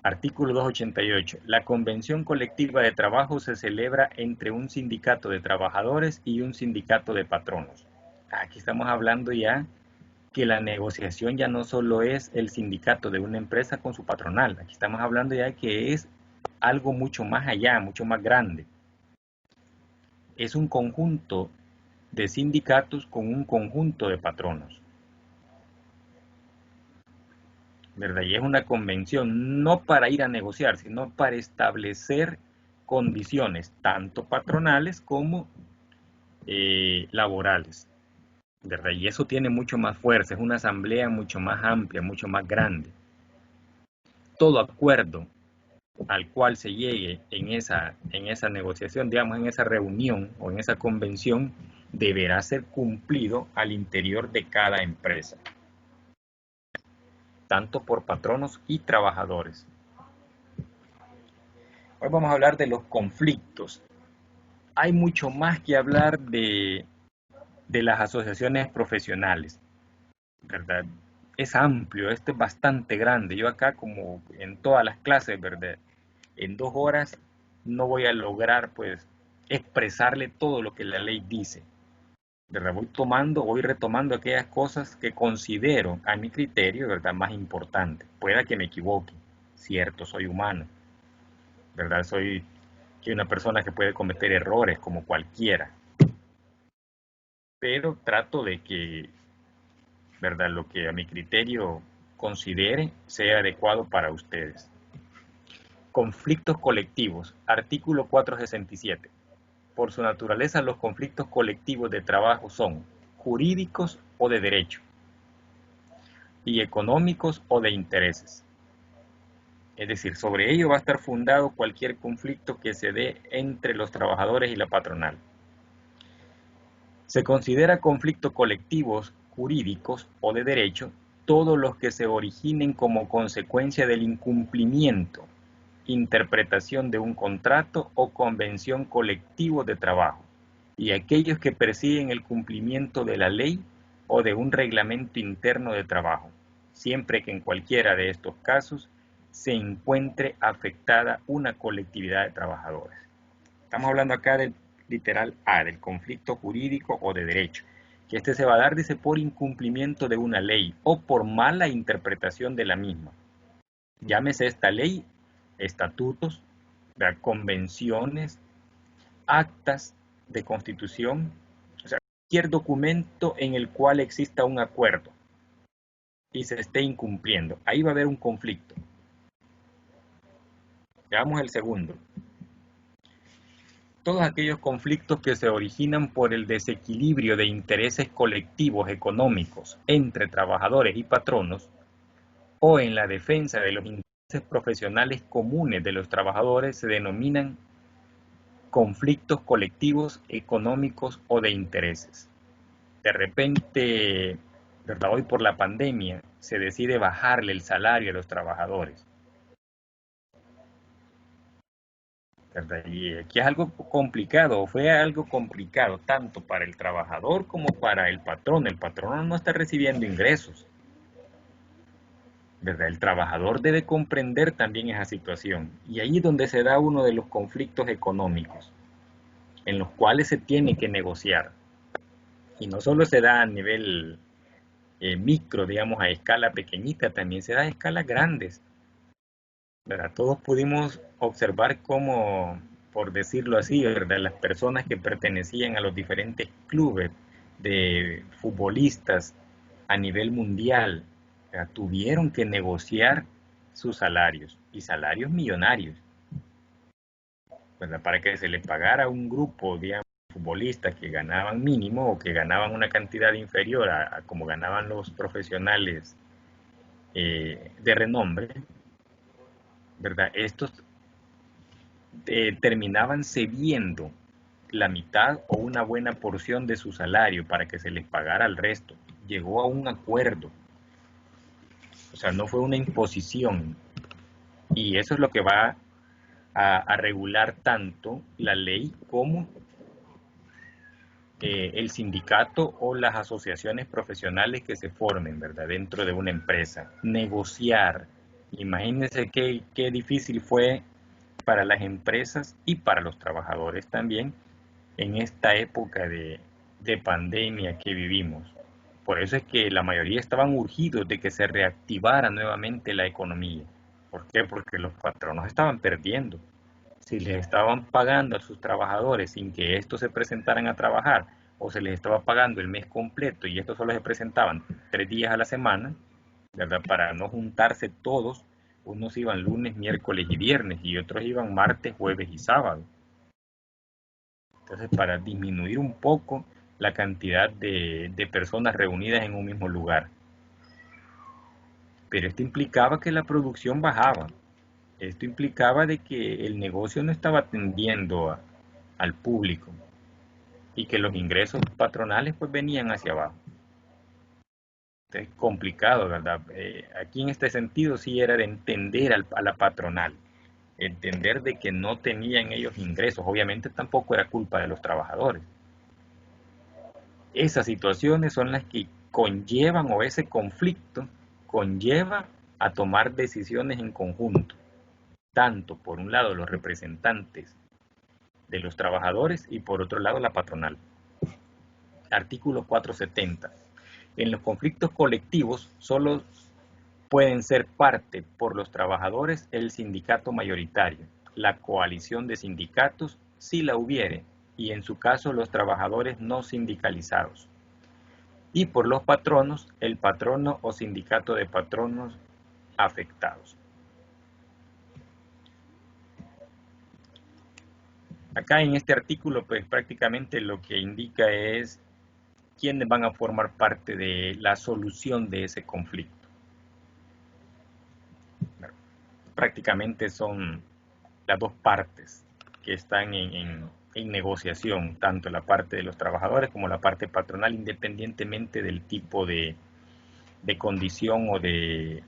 Artículo 288. La convención colectiva de trabajo se celebra entre un sindicato de trabajadores y un sindicato de patronos. Aquí estamos hablando ya que la negociación ya no solo es el sindicato de una empresa con su patronal. Aquí estamos hablando ya que es algo mucho más allá, mucho más grande. Es un conjunto de sindicatos con un conjunto de patronos, ¿verdad? Y es una convención no para ir a negociar, sino para establecer condiciones, tanto patronales como laborales, ¿verdad? Y eso tiene mucho más fuerza, es una asamblea mucho más amplia, mucho más grande. Todo acuerdo al cual se llegue en esa negociación, digamos, en esa reunión o en esa convención, deberá ser cumplido al interior de cada empresa, tanto por patronos y trabajadores. Hoy vamos a hablar de los conflictos. Hay mucho más que hablar de las asociaciones profesionales, ¿verdad? Es amplio, este es bastante grande. Yo acá, como en todas las clases, ¿verdad? En 2 horas no voy a lograr, pues, expresarle todo lo que la ley dice, ¿verdad? Voy retomando aquellas cosas que considero, a mi criterio, ¿verdad?, más importantes. Pueda que me equivoque, cierto, soy humano, ¿verdad? Soy una persona que puede cometer errores como cualquiera, pero trato de que, ¿verdad?, lo que a mi criterio considere sea adecuado para ustedes. Conflictos colectivos, artículo 467. Por su naturaleza, los conflictos colectivos de trabajo son jurídicos o de derecho, y económicos o de intereses. Es decir, sobre ello va a estar fundado cualquier conflicto que se dé entre los trabajadores y la patronal. Se considera conflictos colectivos, jurídicos o de derecho todos los que se originen como consecuencia del incumplimiento, interpretación de un contrato o convención colectivo de trabajo, y aquellos que persiguen el cumplimiento de la ley o de un reglamento interno de trabajo, siempre que en cualquiera de estos casos se encuentre afectada una colectividad de trabajadores. Estamos hablando acá del literal A, del conflicto jurídico o de derecho, que este se va a dar, dice, por incumplimiento de una ley o por mala interpretación de la misma. Llámese esta ley, estatutos, convenciones, actas de constitución, o sea, cualquier documento en el cual exista un acuerdo y se esté incumpliendo. Ahí va a haber un conflicto. Veamos el segundo. Todos aquellos conflictos que se originan por el desequilibrio de intereses colectivos económicos entre trabajadores y patronos o en la defensa de los intereses profesionales comunes de los trabajadores se denominan conflictos colectivos, económicos o de intereses. De repente, ¿verdad? Hoy por la pandemia se decide bajarle el salario a los trabajadores, ¿verdad? Y aquí es algo complicado, o fue algo complicado tanto para el trabajador como para el patrón. El patrón no está recibiendo ingresos, ¿verdad? El trabajador debe comprender también esa situación. Y ahí es donde se da uno de los conflictos económicos, en los cuales se tiene que negociar. Y no solo se da a nivel micro, digamos, a escala pequeñita, también se da a escalas grandes, ¿verdad? Todos pudimos observar cómo, por decirlo así, ¿verdad? Las personas que pertenecían a los diferentes clubes de futbolistas a nivel mundial, ¿verdad? Tuvieron que negociar sus salarios, y salarios millonarios, ¿verdad? Para que se les pagara a un grupo, digamos, futbolistas que ganaban mínimo o que ganaban una cantidad inferior a como ganaban los profesionales de renombre, ¿verdad? Estos terminaban cediendo la mitad o una buena porción de su salario para que se les pagara el resto. Llegó a un acuerdo, o sea, no fue una imposición. Y eso es lo que va a regular tanto la ley como el sindicato o las asociaciones profesionales que se formen, ¿verdad? Dentro de una empresa. Negociar. Imagínense qué difícil fue para las empresas y para los trabajadores también en esta época de pandemia que vivimos. Por eso es que la mayoría estaban urgidos de que se reactivara nuevamente la economía. ¿Por qué? Porque los patronos estaban perdiendo. Si les estaban pagando a sus trabajadores sin que estos se presentaran a trabajar, o se les estaba pagando el mes completo y estos solo se presentaban 3 días a la semana, ¿verdad? Para no juntarse todos, unos iban lunes, miércoles y viernes y otros iban martes, jueves y sábado. Entonces, para disminuir un poco la cantidad de personas reunidas en un mismo lugar. Pero esto implicaba que la producción bajaba. Esto implicaba de que el negocio no estaba atendiendo al público y que los ingresos patronales pues venían hacia abajo. Entonces, complicado, ¿verdad? Aquí en este sentido sí era de entender a la patronal, entender de que no tenían ellos ingresos. Obviamente tampoco era culpa de los trabajadores. Esas situaciones son las que conllevan, o ese conflicto conlleva a tomar decisiones en conjunto, tanto por un lado los representantes de los trabajadores y por otro lado la patronal. Artículo 470. En los conflictos colectivos solo pueden ser parte por los trabajadores el sindicato mayoritario, la coalición de sindicatos, si la hubiere, y en su caso los trabajadores no sindicalizados. Y por los patronos, el patrono o sindicato de patronos afectados. Acá en este artículo, pues prácticamente lo que indica es quiénes van a formar parte de la solución de ese conflicto. Prácticamente son las dos partes que están en negociación, tanto la parte de los trabajadores como la parte patronal, independientemente del tipo de condición o de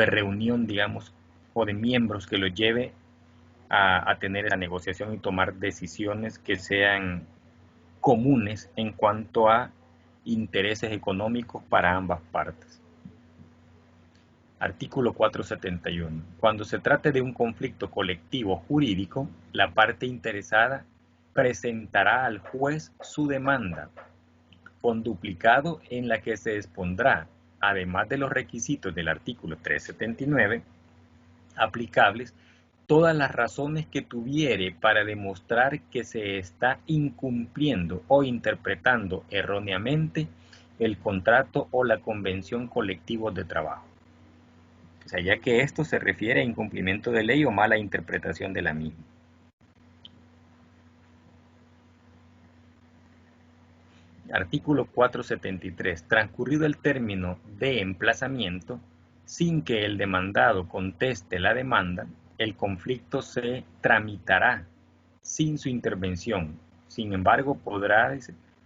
reunión, digamos, o de miembros que lo lleve a tener esa negociación y tomar decisiones que sean comunes en cuanto a intereses económicos para ambas partes. Artículo 471. Cuando se trate de un conflicto colectivo jurídico, la parte interesada presentará al juez su demanda con duplicado en la que se expondrá, además de los requisitos del artículo 379, aplicables, todas las razones que tuviere para demostrar que se está incumpliendo o interpretando erróneamente el contrato o la convención colectiva de trabajo. O sea, ya que esto se refiere a incumplimiento de ley o mala interpretación de la misma. Artículo 473. Transcurrido el término de emplazamiento, sin que el demandado conteste la demanda, el conflicto se tramitará sin su intervención. Sin embargo, podrá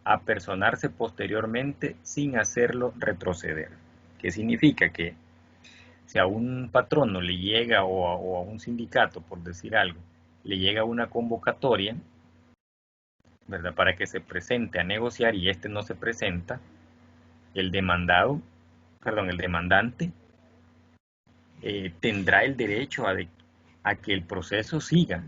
apersonarse posteriormente sin hacerlo retroceder. ¿Qué significa? Que si a un patrono le llega o a un sindicato, por decir algo, le llega una convocatoria, ¿verdad? Para que se presente a negociar y este no se presenta, el demandante tendrá el derecho a que el proceso siga,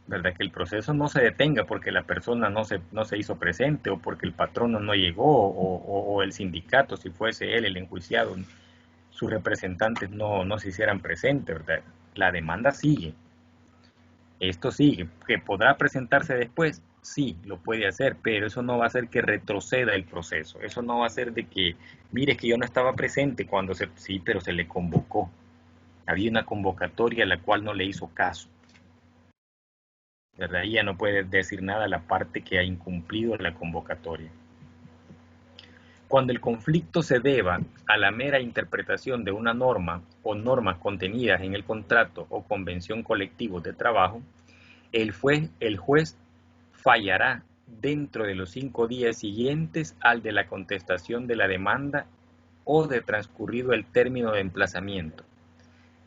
¿verdad? Que el proceso no se detenga porque la persona no se hizo presente o porque el patrono no llegó o el sindicato, si fuese él el enjuiciado, sus representantes no se hicieran presentes, ¿verdad? La demanda sigue. Esto sigue. ¿Que podrá presentarse después? Sí, lo puede hacer, pero eso no va a hacer que retroceda el proceso. Eso no va a hacer de que, mire, que yo no estaba presente cuando sí, pero se le convocó. Había una convocatoria a la cual no le hizo caso. ¿Verdad? Y ya no puede decir nada a la parte que ha incumplido la convocatoria. Cuando el conflicto se deba a la mera interpretación de una norma o normas contenidas en el contrato o convención colectivo de trabajo, el juez fallará dentro de los 5 días siguientes al de la contestación de la demanda o de transcurrido el término de emplazamiento,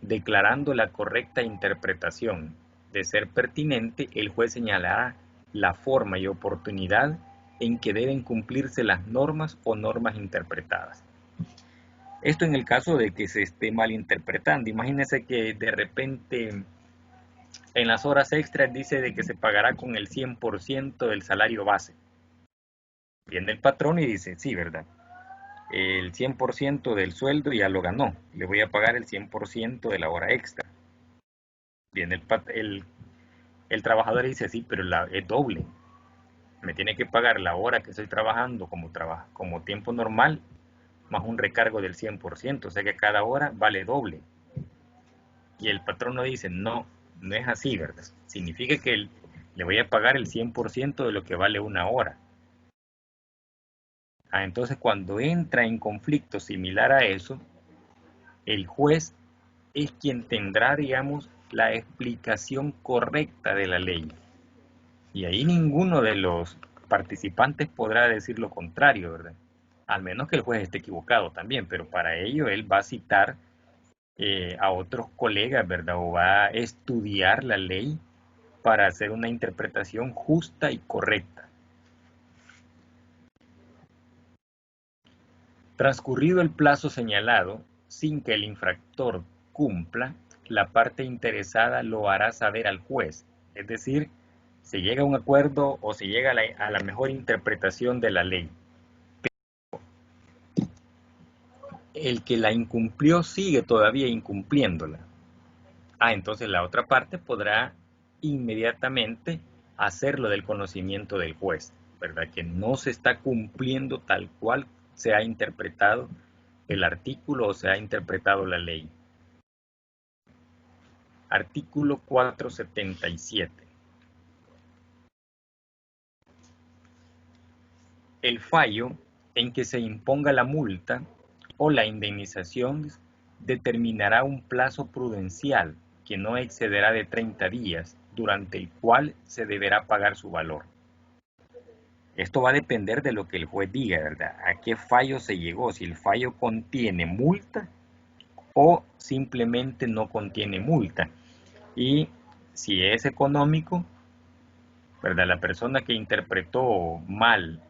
declarando la correcta interpretación. De ser pertinente, el juez señalará la forma y oportunidad en que deben cumplirse las normas o normas interpretadas. Esto en el caso de que se esté malinterpretando. Imagínense que de repente en las horas extras dice de que se pagará con el 100% del salario base. Viene el patrón y dice, sí, ¿verdad? El 100% del sueldo ya lo ganó. Le voy a pagar el 100% de la hora extra. Viene el trabajador y dice, sí, pero es doble. Me tiene que pagar la hora que estoy trabajando como tiempo normal, más un recargo del 100%, o sea que cada hora vale doble. Y el patrono dice, no es así, ¿verdad? Significa que le voy a pagar el 100% de lo que vale una hora. Entonces, cuando entra en conflicto similar a eso, el juez es quien tendrá, digamos, la explicación correcta de la ley. Y ahí ninguno de los participantes podrá decir lo contrario, ¿verdad? Al menos que el juez esté equivocado también, pero para ello él va a citar a otros colegas, ¿verdad? O va a estudiar la ley para hacer una interpretación justa y correcta. Transcurrido el plazo señalado, sin que el infractor cumpla, la parte interesada lo hará saber al juez, es decir, se llega a un acuerdo o se llega a la mejor interpretación de la ley. El que la incumplió sigue todavía incumpliéndola. Entonces la otra parte podrá inmediatamente hacerlo del conocimiento del juez, ¿verdad? Que no se está cumpliendo tal cual se ha interpretado el artículo o se ha interpretado la ley. Artículo 477. El fallo en que se imponga la multa o la indemnización determinará un plazo prudencial que no excederá de 30 días, durante el cual se deberá pagar su valor. Esto va a depender de lo que el juez diga, ¿verdad? A qué fallo se llegó, si el fallo contiene multa o simplemente no contiene multa. Y si es económico, ¿verdad? La persona que interpretó mal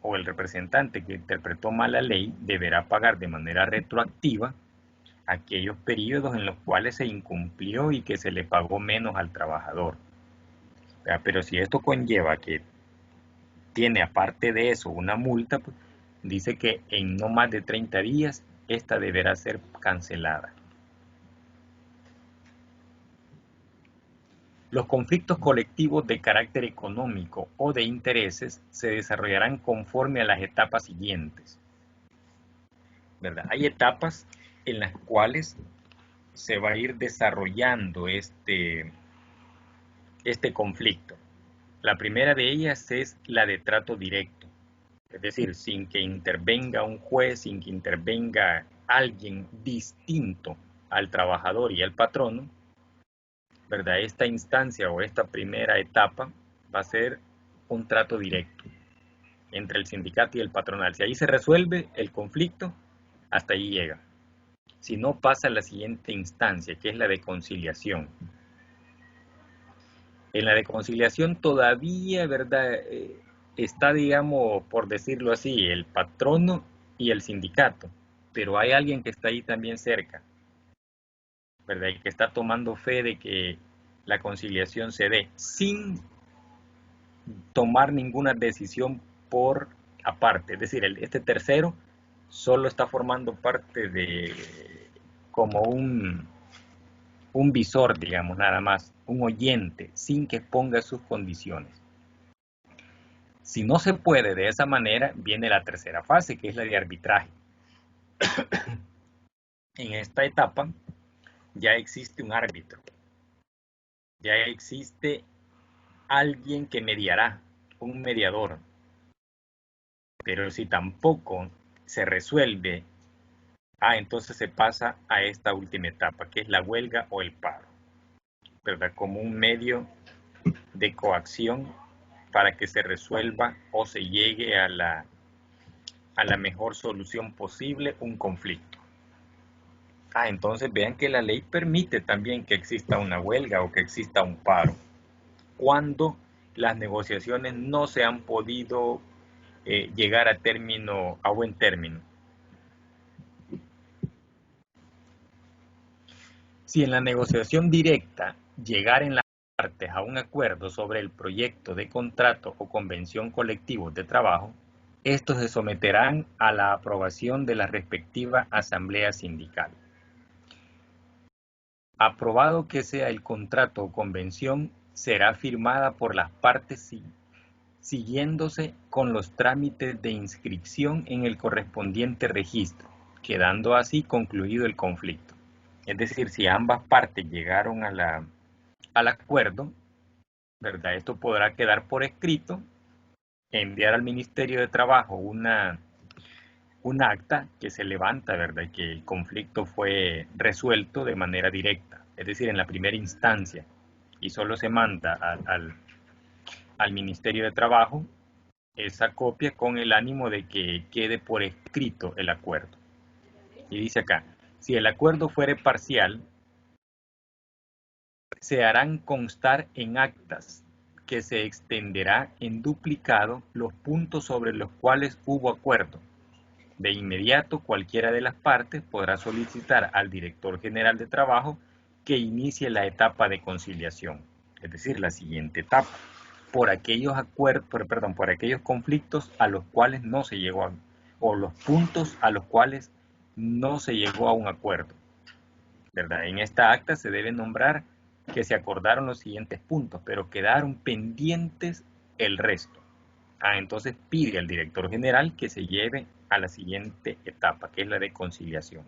o el representante que interpretó mal la ley deberá pagar de manera retroactiva aquellos periodos en los cuales se incumplió y que se le pagó menos al trabajador. Pero si esto conlleva que tiene aparte de eso una multa, pues, dice que en no más de 30 días esta deberá ser cancelada. Los conflictos colectivos de carácter económico o de intereses se desarrollarán conforme a las etapas siguientes, ¿verdad? Hay etapas en las cuales se va a ir desarrollando este conflicto. La primera de ellas es la de trato directo, es decir, sin que intervenga un juez, sin que intervenga alguien distinto al trabajador y al patrono, ¿verdad? Esta instancia o esta primera etapa va a ser un trato directo entre el sindicato y el patronal. Si ahí se resuelve el conflicto, hasta ahí llega. Si no, pasa a la siguiente instancia, que es la de conciliación. En la de conciliación todavía, ¿verdad? Está, digamos, por decirlo así, el patrono y el sindicato, pero hay alguien que está ahí también cerca, ¿verdad? Y que está tomando fe de que la conciliación se dé sin tomar ninguna decisión por aparte. Es decir, este tercero solo está formando parte de como un visor, digamos, nada más, un oyente, sin que ponga sus condiciones. Si no se puede de esa manera, viene la tercera fase, que es la de arbitraje. En esta etapa ya existe un árbitro, ya existe alguien que mediará, un mediador. Pero si tampoco se resuelve, entonces se pasa a esta última etapa, que es la huelga o el paro, ¿verdad? Como un medio de coacción para que se resuelva o se llegue a la mejor solución posible un conflicto. Entonces vean que la ley permite también que exista una huelga o que exista un paro cuando las negociaciones no se han podido llegar a buen término. Si en la negociación directa llegaren las partes a un acuerdo sobre el proyecto de contrato o convención colectivo de trabajo, estos se someterán a la aprobación de la respectiva asamblea sindical. Aprobado que sea el contrato o convención, será firmada por las partes siguiéndose con los trámites de inscripción en el correspondiente registro, quedando así concluido el conflicto. Es decir, si ambas partes llegaron al acuerdo, ¿verdad? Esto podrá quedar por escrito, enviar al Ministerio de Trabajo un acta que se levanta, ¿verdad? Que el conflicto fue resuelto de manera directa, es decir, en la primera instancia, y solo se manda al Ministerio de Trabajo esa copia con el ánimo de que quede por escrito el acuerdo. Y dice acá, si el acuerdo fuere parcial, se harán constar en actas que se extenderá en duplicado los puntos sobre los cuales hubo acuerdo. De inmediato, cualquiera de las partes podrá solicitar al director general de trabajo que inicie la etapa de conciliación, es decir, la siguiente etapa, por aquellos conflictos a los cuales no se llegó o los puntos a los cuales no se llegó a un acuerdo, ¿verdad? En esta acta se debe nombrar que se acordaron los siguientes puntos, pero quedaron pendientes el resto. Entonces pide al director general que se lleve a la siguiente etapa, que es la de conciliación.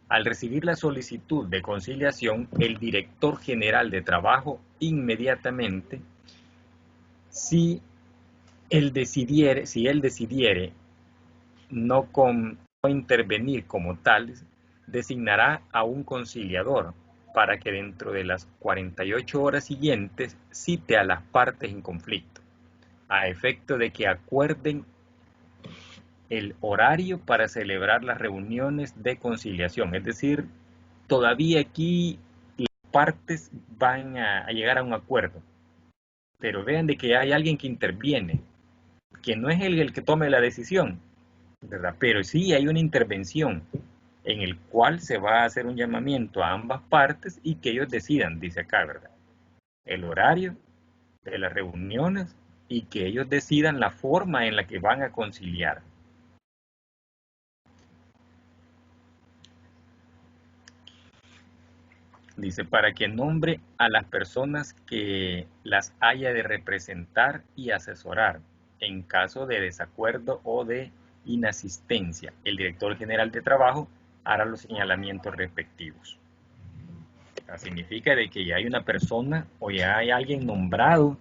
Al recibir la solicitud de conciliación, el director general de trabajo inmediatamente, si él decidiere no intervenir como tal, designará a un conciliador para que dentro de las 48 horas siguientes cite a las partes en conflicto, a efecto de que acuerden el horario para celebrar las reuniones de conciliación. Es decir, todavía aquí las partes van a llegar a un acuerdo, pero vean de que hay alguien que interviene, que no es el que tome la decisión, ¿verdad? Pero sí hay una intervención en el cual se va a hacer un llamamiento a ambas partes y que ellos decidan, dice acá, ¿verdad? El horario de las reuniones y que ellos decidan la forma en la que van a conciliar. Dice, para que nombre a las personas que las haya de representar y asesorar en caso de desacuerdo o de inasistencia. El director general de trabajo hará los señalamientos respectivos. Significa de que ya hay una persona o ya hay alguien nombrado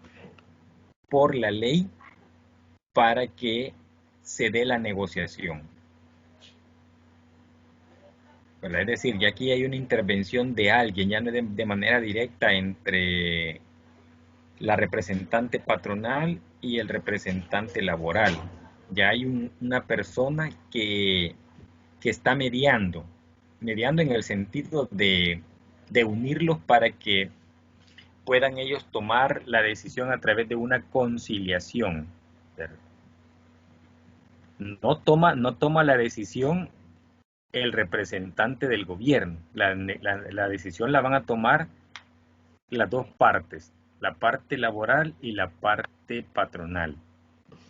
por la ley para que se dé la negociación. ¿verdad? Es decir, ya aquí hay una intervención de alguien, ya no de manera directa entre la representante patronal y el representante laboral. Ya hay una persona que está mediando en el sentido de unirlos para que puedan ellos tomar la decisión a través de una conciliación. No toma la decisión el representante del gobierno. La decisión la van a tomar las dos partes, la parte laboral y la parte patronal,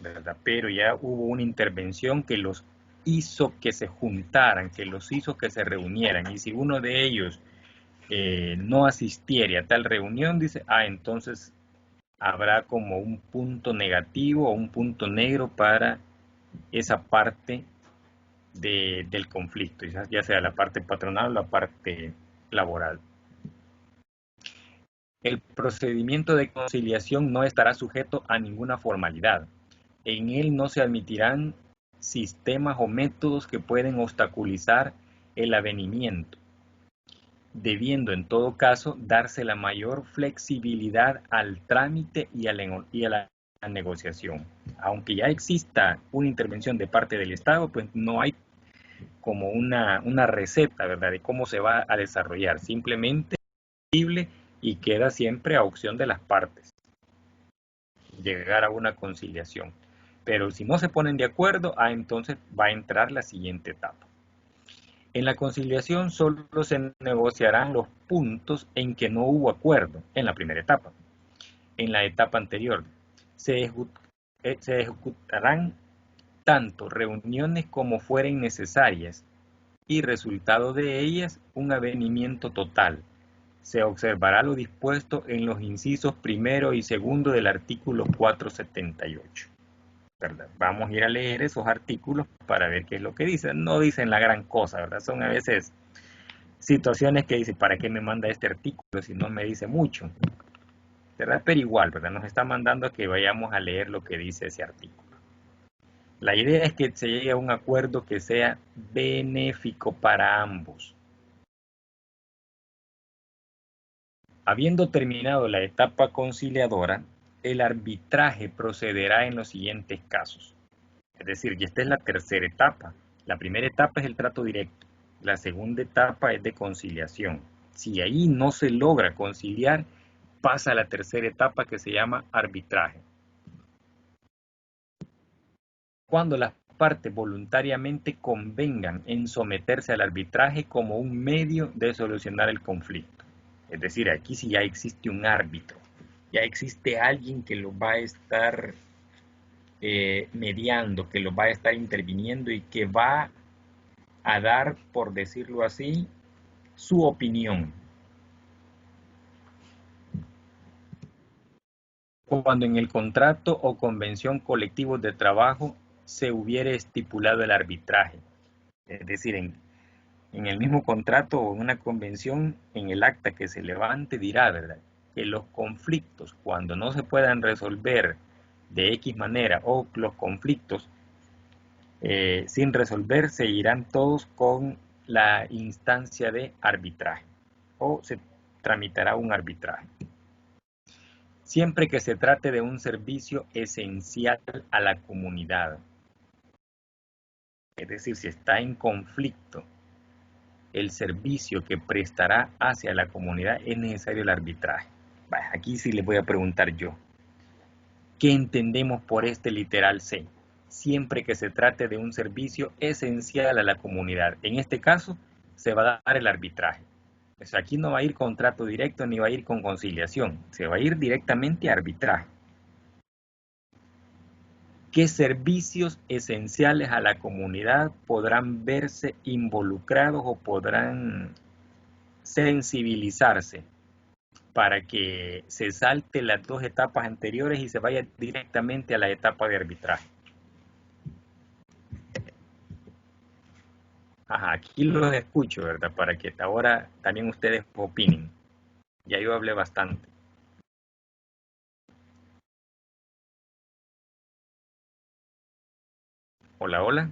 ¿verdad? Pero ya hubo una intervención que los hizo que se juntaran, que los hizo que se reunieran. Y si uno de ellos no asistiera a tal reunión, dice, entonces habrá como un punto negativo o un punto negro para esa parte del conflicto, ya sea la parte patronal o la parte laboral. El procedimiento de conciliación no estará sujeto a ninguna formalidad. En él no se admitirán sistemas o métodos que pueden obstaculizar el avenimiento, debiendo en todo caso darse la mayor flexibilidad al trámite y a la negociación. Aunque ya exista una intervención de parte del Estado, pues no hay como una receta, ¿verdad?, de cómo se va a desarrollar. Simplemente es posible y queda siempre a opción de las partes llegar a una conciliación. Pero si no se ponen de acuerdo, entonces va a entrar la siguiente etapa. En la conciliación solo se negociarán los puntos en que no hubo acuerdo en la primera etapa. En la etapa anterior se ejecutarán tanto reuniones como fueren necesarias y resultado de ellas un avenimiento total. Se observará lo dispuesto en los incisos primero y segundo del artículo 478. ¿Verdad? Vamos a ir a leer esos artículos para ver qué es lo que dicen. No dicen la gran cosa, ¿verdad? Son a veces situaciones que dicen, ¿para qué me manda este artículo si no me dice mucho? ¿Verdad? Pero igual, ¿verdad? Nos está mandando a que vayamos a leer lo que dice ese artículo. La idea es que se llegue a un acuerdo que sea benéfico para ambos. Habiendo terminado la etapa conciliadora, el arbitraje procederá en los siguientes casos. Es decir, y esta es la tercera etapa. La primera etapa es el trato directo. La segunda etapa es de conciliación. Si ahí no se logra conciliar, pasa a la tercera etapa que se llama arbitraje. Cuando las partes voluntariamente convengan en someterse al arbitraje como un medio de solucionar el conflicto. Es decir, aquí sí ya existe un árbitro, ya existe alguien que lo va a estar mediando, que lo va a estar interviniendo y que va a dar, por decirlo así, su opinión. Cuando en el contrato o convención colectivo de trabajo se hubiere estipulado el arbitraje, es decir, en el mismo contrato o en una convención, en el acta que se levante dirá, ¿verdad?, que los conflictos, cuando no se puedan resolver de X manera o los conflictos sin resolver, se irán todos con la instancia de arbitraje o se tramitará un arbitraje. Siempre que se trate de un servicio esencial a la comunidad. Es decir, si está en conflicto el servicio que prestará hacia la comunidad, es necesario el arbitraje. Aquí sí les voy a preguntar yo. ¿Qué entendemos por este literal C? Siempre que se trate de un servicio esencial a la comunidad. En este caso, se va a dar el arbitraje. O sea, aquí no va a ir contrato directo ni va a ir con conciliación. Se va a ir directamente a arbitraje. ¿Qué servicios esenciales a la comunidad podrán verse involucrados o podrán sensibilizarse para que se salte las dos etapas anteriores y se vaya directamente a la etapa de arbitraje? Aquí los escucho, ¿verdad? Para que ahora también ustedes opinen. Ya yo hablé bastante. Hola, hola.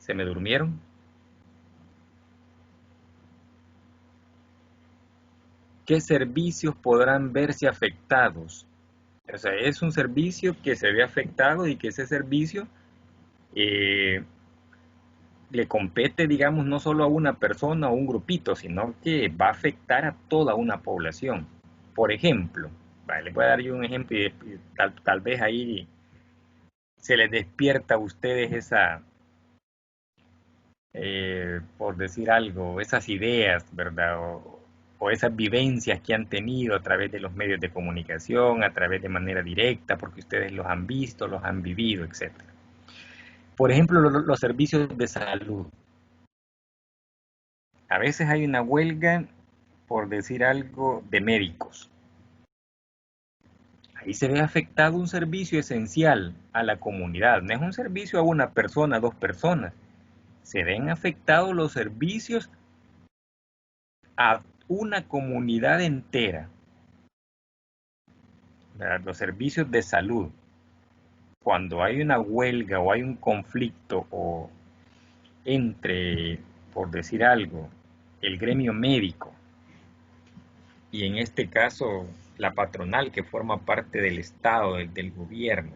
¿Se me durmieron? ¿Qué servicios podrán verse afectados? O sea, es un servicio que se ve afectado y que ese servicio eh, le compete, digamos, no solo a una persona o un grupito, sino que va a afectar a toda una población. Por ejemplo, vale, les voy a dar yo un ejemplo y tal vez ahí se les despierta a ustedes esa, por decir algo, esas ideas, ¿verdad? O esas vivencias que han tenido a través de los medios de comunicación, a través de manera directa, porque ustedes los han visto, los han vivido, etcétera. Por ejemplo, los servicios de salud. A veces hay una huelga, por decir algo, de médicos. Ahí se ve afectado un servicio esencial a la comunidad. No es un servicio a una persona, a dos personas. Se ven afectados los servicios a una comunidad entera. ¿Verdad? Los servicios de salud. Cuando hay una huelga o hay un conflicto o entre, por decir algo, el gremio médico y en este caso la patronal que forma parte del Estado, del gobierno,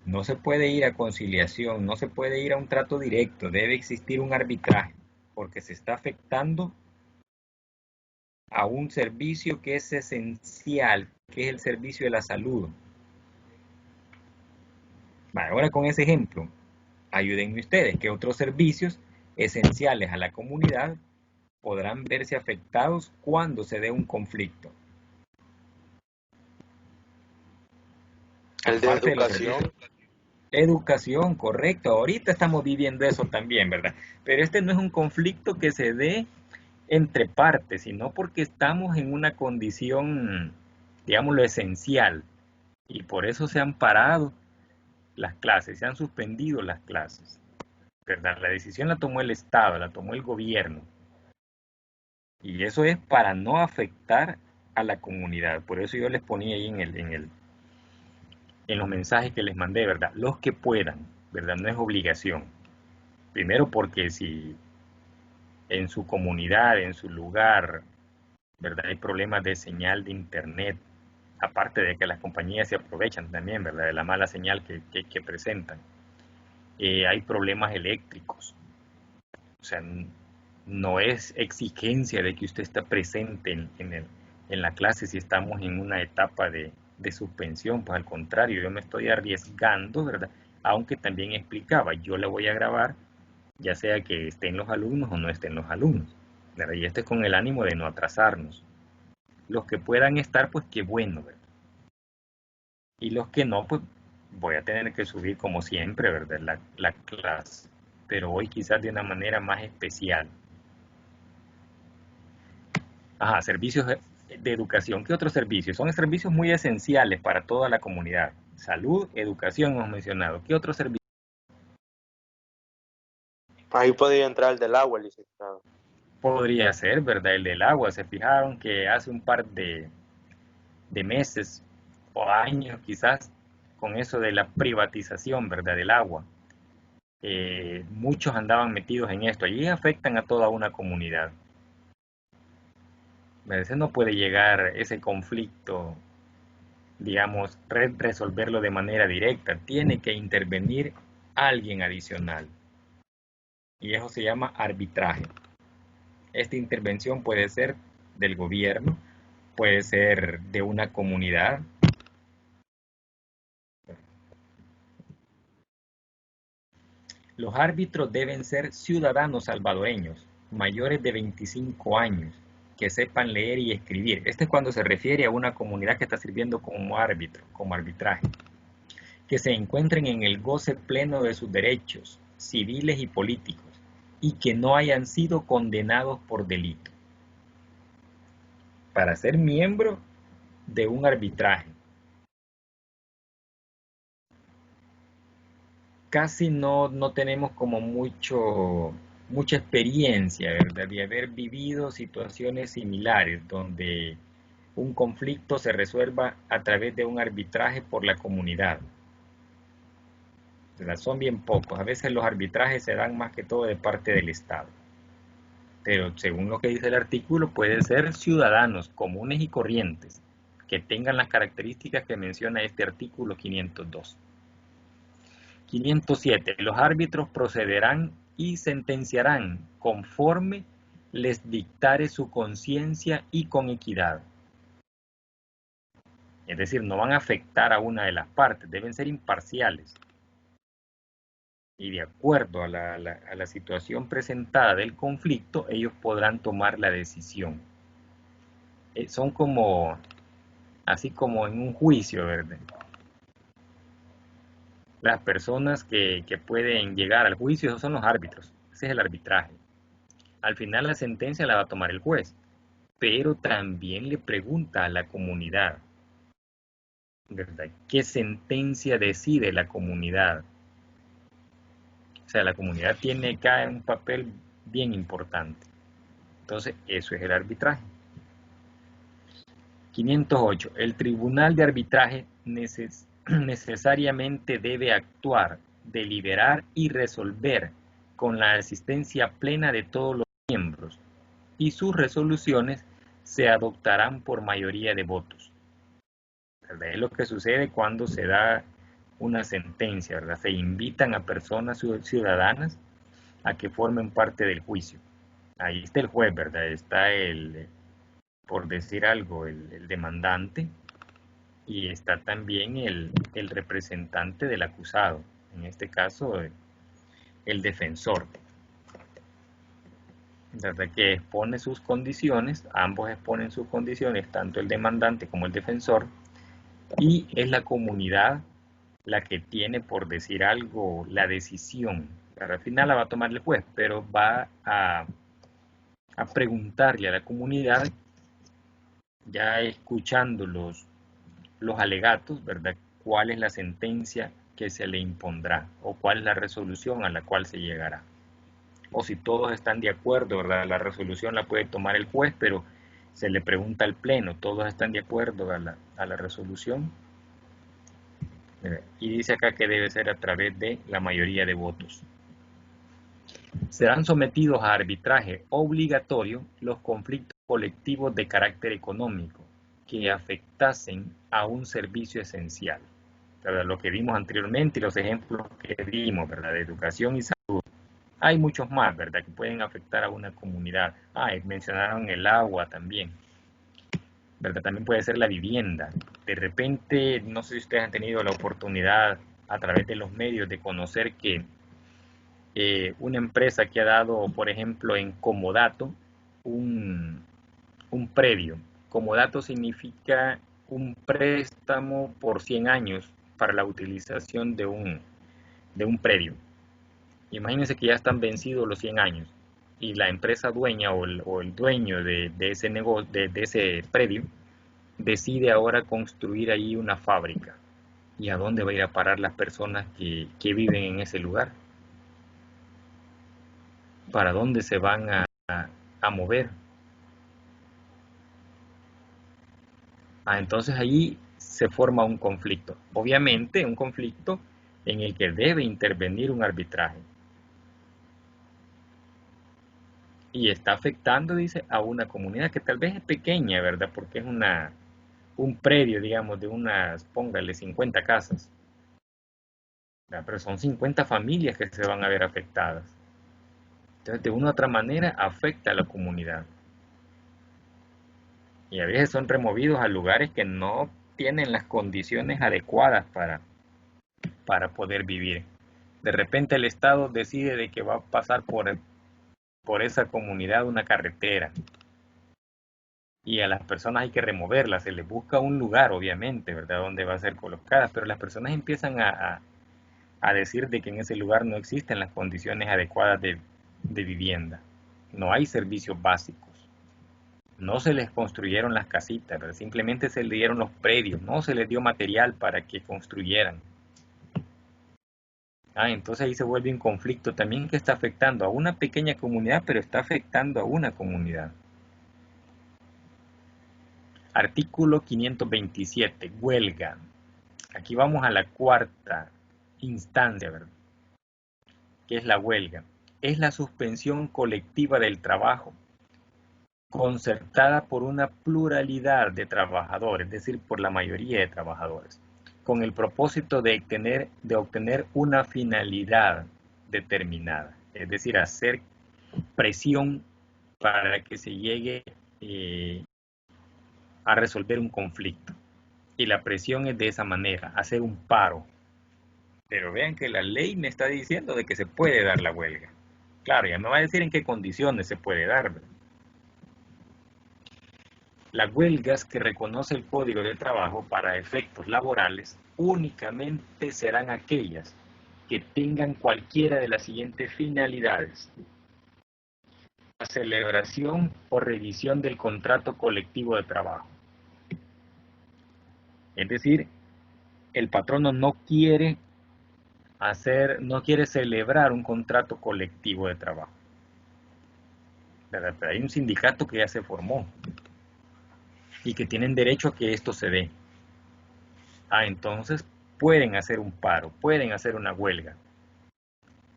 no se puede ir a conciliación, no se puede ir a un trato directo, debe existir un arbitraje, porque se está afectando a un servicio que es esencial, que es el servicio de la salud. Vale, ahora con ese ejemplo, ayúdenme ustedes, ¿qué otros servicios esenciales a la comunidad podrán verse afectados cuando se dé un conflicto? El de Aparte de los educación. servicios. Educación, correcto. Ahorita estamos viviendo eso también, ¿verdad? Pero este no es un conflicto que se dé entre partes, sino porque estamos en una condición, digamos, lo esencial. Y por eso se han parado las clases, se han suspendido las clases, ¿verdad? La decisión la tomó el Estado, la tomó el gobierno. Y eso es para no afectar a la comunidad. Por eso yo les ponía ahí en los mensajes que les mandé, ¿verdad? Los que puedan, ¿verdad? No es obligación. Primero porque si en su comunidad, en su lugar, ¿verdad? Hay problemas de señal de internet, aparte de que las compañías se aprovechan también, ¿verdad? De la mala señal que presentan. Hay problemas eléctricos. O sea, no es exigencia de que usted esté presente en la clase si estamos en una etapa de suspensión, pues al contrario, yo me estoy arriesgando, ¿verdad? Aunque también explicaba, yo la voy a grabar, ya sea que estén los alumnos o no estén los alumnos, ¿verdad? Y esto es con el ánimo de no atrasarnos. Los que puedan estar, pues qué bueno, ¿verdad? Y los que no, pues voy a tener que subir como siempre, ¿verdad? La clase, pero hoy quizás de una manera más especial. Ajá, servicios de educación. ¿Qué otros servicios? Son servicios muy esenciales para toda la comunidad. Salud, educación hemos mencionado. ¿Qué otros servicios? Ahí podría entrar el del agua, licenciado. Podría ser, ¿verdad? El del agua. Se fijaron que hace un par de meses o años quizás con eso de la privatización, ¿verdad? Del agua. Muchos andaban metidos en esto. Allí afectan a toda una comunidad. A veces no puede llegar ese conflicto, digamos, resolverlo de manera directa. Tiene que intervenir alguien adicional. Y eso se llama arbitraje. Esta intervención puede ser del gobierno, puede ser de una comunidad. Los árbitros deben ser ciudadanos salvadoreños, mayores de 25 años, que sepan leer y escribir. Esto es cuando se refiere a una comunidad que está sirviendo como árbitro, como arbitraje. Que se encuentren en el goce pleno de sus derechos civiles y políticos y que no hayan sido condenados por delito. Para ser miembro de un arbitraje. Casi no tenemos como mucha experiencia, ¿verdad? De haber vivido situaciones similares donde un conflicto se resuelva a través de un arbitraje por la comunidad. Son bien pocos. A veces los arbitrajes se dan más que todo de parte del Estado. Pero según lo que dice el artículo, pueden ser ciudadanos comunes y corrientes que tengan las características que menciona este artículo 502. 507. Los árbitros procederán y sentenciarán conforme les dictare su conciencia y con equidad. Es decir, no van a afectar a una de las partes, deben ser imparciales. Y de acuerdo a la situación presentada del conflicto, ellos podrán tomar la decisión. Son como, así como en un juicio, ¿verdad? Las personas que pueden llegar al juicio, esos son los árbitros. Ese es el arbitraje. Al final la sentencia la va a tomar el juez, pero también le pregunta a la comunidad, ¿verdad? ¿Qué sentencia decide la comunidad? O sea, la comunidad tiene acá un papel bien importante. Entonces, eso es el arbitraje. 508. El tribunal de arbitraje necesariamente debe actuar, deliberar y resolver con la asistencia plena de todos los miembros, y sus resoluciones se adoptarán por mayoría de votos. ¿Verdad? Es lo que sucede cuando se da una sentencia, ¿verdad? Se invitan a personas ciudadanas a que formen parte del juicio. Ahí está el juez, ¿verdad? Está por decir algo, el demandante, y está también el representante del acusado, en este caso el defensor, ¿verdad? Que expone sus condiciones, ambos exponen sus condiciones, tanto el demandante como el defensor, y es la comunidad la que tiene, por decir algo, la decisión. Al final la va a tomar el juez, pero va a preguntarle a la comunidad, ya escuchando los alegatos, ¿verdad? ¿Cuál es la sentencia que se le impondrá o cuál es la resolución a la cual se llegará? O si todos están de acuerdo, ¿verdad? La resolución la puede tomar el juez, pero se le pregunta al pleno, ¿todos están de acuerdo a la resolución? Y dice acá que debe ser a través de la mayoría de votos. Serán sometidos a arbitraje obligatorio los conflictos colectivos de carácter económico que afectasen a un servicio esencial. ¿Verdad? Lo que vimos anteriormente y los ejemplos que vimos, ¿verdad? De educación y salud. Hay muchos más, ¿verdad? Que pueden afectar a una comunidad. Mencionaron el agua también, ¿verdad? También puede ser la vivienda. De repente, no sé si ustedes han tenido la oportunidad a través de los medios de conocer que una empresa que ha dado, por ejemplo, en Comodato, un predio. Comodato significa un préstamo por 100 años para la utilización de un predio. Imagínense que ya están vencidos los 100 años y la empresa dueña o el dueño de ese negocio, de ese predio, decide ahora construir ahí una fábrica. ¿Y a dónde va a ir a parar las personas que viven en ese lugar? ¿Para dónde se van a mover? Entonces ahí se forma un conflicto. Obviamente un conflicto en el que debe intervenir un arbitraje. Y está afectando, dice, a una comunidad que tal vez es pequeña, ¿verdad? Porque es un predio, digamos, de unas, póngale, 50 casas. ¿Verdad? Pero son 50 familias que se van a ver afectadas. Entonces, de una u otra manera, afecta a la comunidad. Y a veces son removidos a lugares que no tienen las condiciones adecuadas para poder vivir. De repente el Estado decide de que va a pasar por esa comunidad una carretera. Y a las personas hay que removerlas, se les busca un lugar, obviamente, ¿verdad?, donde va a ser colocada, pero las personas empiezan a decir de que en ese lugar no existen las condiciones adecuadas de vivienda. No hay servicios básicos. No se les construyeron las casitas, ¿verdad? Simplemente se les dieron los predios, no se les dio material para que construyeran. Entonces ahí se vuelve un conflicto también que está afectando a una pequeña comunidad, pero está afectando a una comunidad. Artículo 527, huelga. Aquí vamos a la cuarta instancia, ¿verdad? ¿Qué es la huelga? Es la suspensión colectiva del trabajo, concertada por una pluralidad de trabajadores, es decir, por la mayoría de trabajadores, con el propósito de obtener una finalidad determinada, es decir, hacer presión para que se llegue a resolver un conflicto. Y la presión es de esa manera, hacer un paro. Pero vean que la ley me está diciendo de que se puede dar la huelga. Claro, ya me va a decir en qué condiciones se puede dar, ¿verdad? Las huelgas que reconoce el Código de Trabajo para efectos laborales únicamente serán aquellas que tengan cualquiera de las siguientes finalidades: la celebración o revisión del contrato colectivo de trabajo. Es decir, el patrono no quiere celebrar un contrato colectivo de trabajo. Pero hay un sindicato que ya se formó y que tienen derecho a que esto se dé. Entonces pueden hacer un paro, pueden hacer una huelga.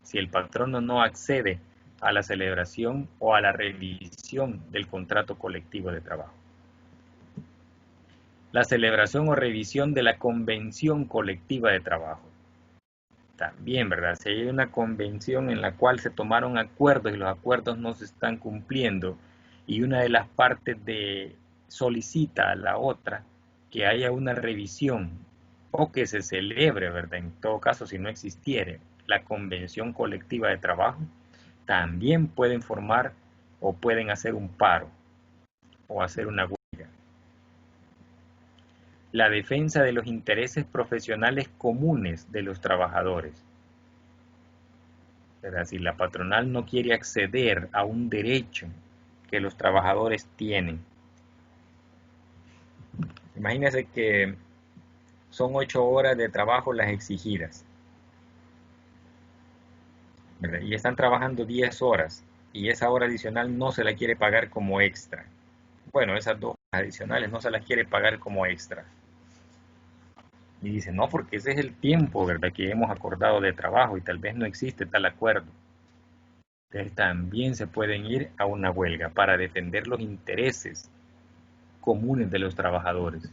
Si el patrono no accede a la celebración o a la revisión del contrato colectivo de trabajo. La celebración o revisión de la convención colectiva de trabajo. También, ¿verdad? Si hay una convención en la cual se tomaron acuerdos y los acuerdos no se están cumpliendo y una de las partes solicita a la otra que haya una revisión o que se celebre, ¿verdad? En todo caso, si no existiere la convención colectiva de trabajo, también pueden formar o pueden hacer un paro o hacer una huelga. La defensa de los intereses profesionales comunes de los trabajadores. ¿Verdad? Si la patronal no quiere acceder a un derecho que los trabajadores tienen. Imagínense que son 8 horas de trabajo las exigidas, ¿verdad? Y están trabajando 10 horas y esa hora adicional no se la quiere pagar como extra. Bueno, esas 2 horas adicionales no se las quiere pagar como extra. Y dice, no, porque ese es el tiempo, ¿verdad?, que hemos acordado de trabajo y tal vez no existe tal acuerdo. Entonces también se pueden ir a una huelga para defender los intereses comunes de los trabajadores.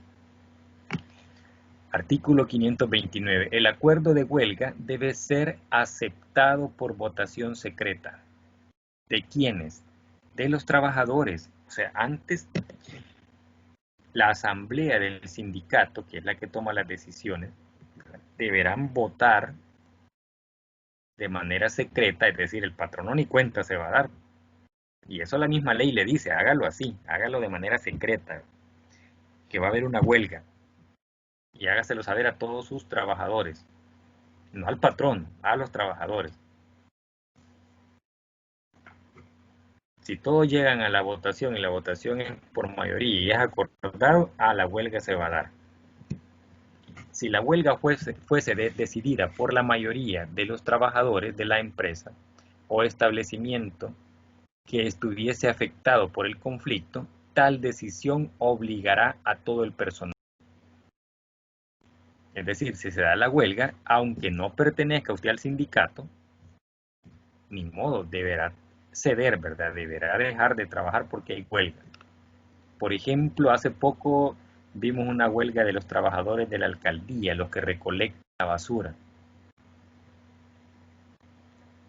Artículo 529. El acuerdo de huelga debe ser aceptado por votación secreta. ¿De quiénes? De los trabajadores. O sea, antes la asamblea del sindicato, que es la que toma las decisiones, deberán votar de manera secreta, es decir, el patrono ni cuenta se va a dar. Y eso la misma ley le dice, hágalo así, hágalo de manera secreta, que va a haber una huelga. Y hágaselo saber a todos sus trabajadores, no al patrón, a los trabajadores. Si todos llegan a la votación y la votación es por mayoría y es acordado, a la huelga se va a dar. Si la huelga fuese decidida por la mayoría de los trabajadores de la empresa o establecimiento que estuviese afectado por el conflicto, tal decisión obligará a todo el personal. Es decir, si se da la huelga, aunque no pertenezca usted al sindicato, ni modo, deberá ceder, ¿verdad? Deberá dejar de trabajar porque hay huelga. Por ejemplo, hace poco vimos una huelga de los trabajadores de la alcaldía, los que recolectan la basura.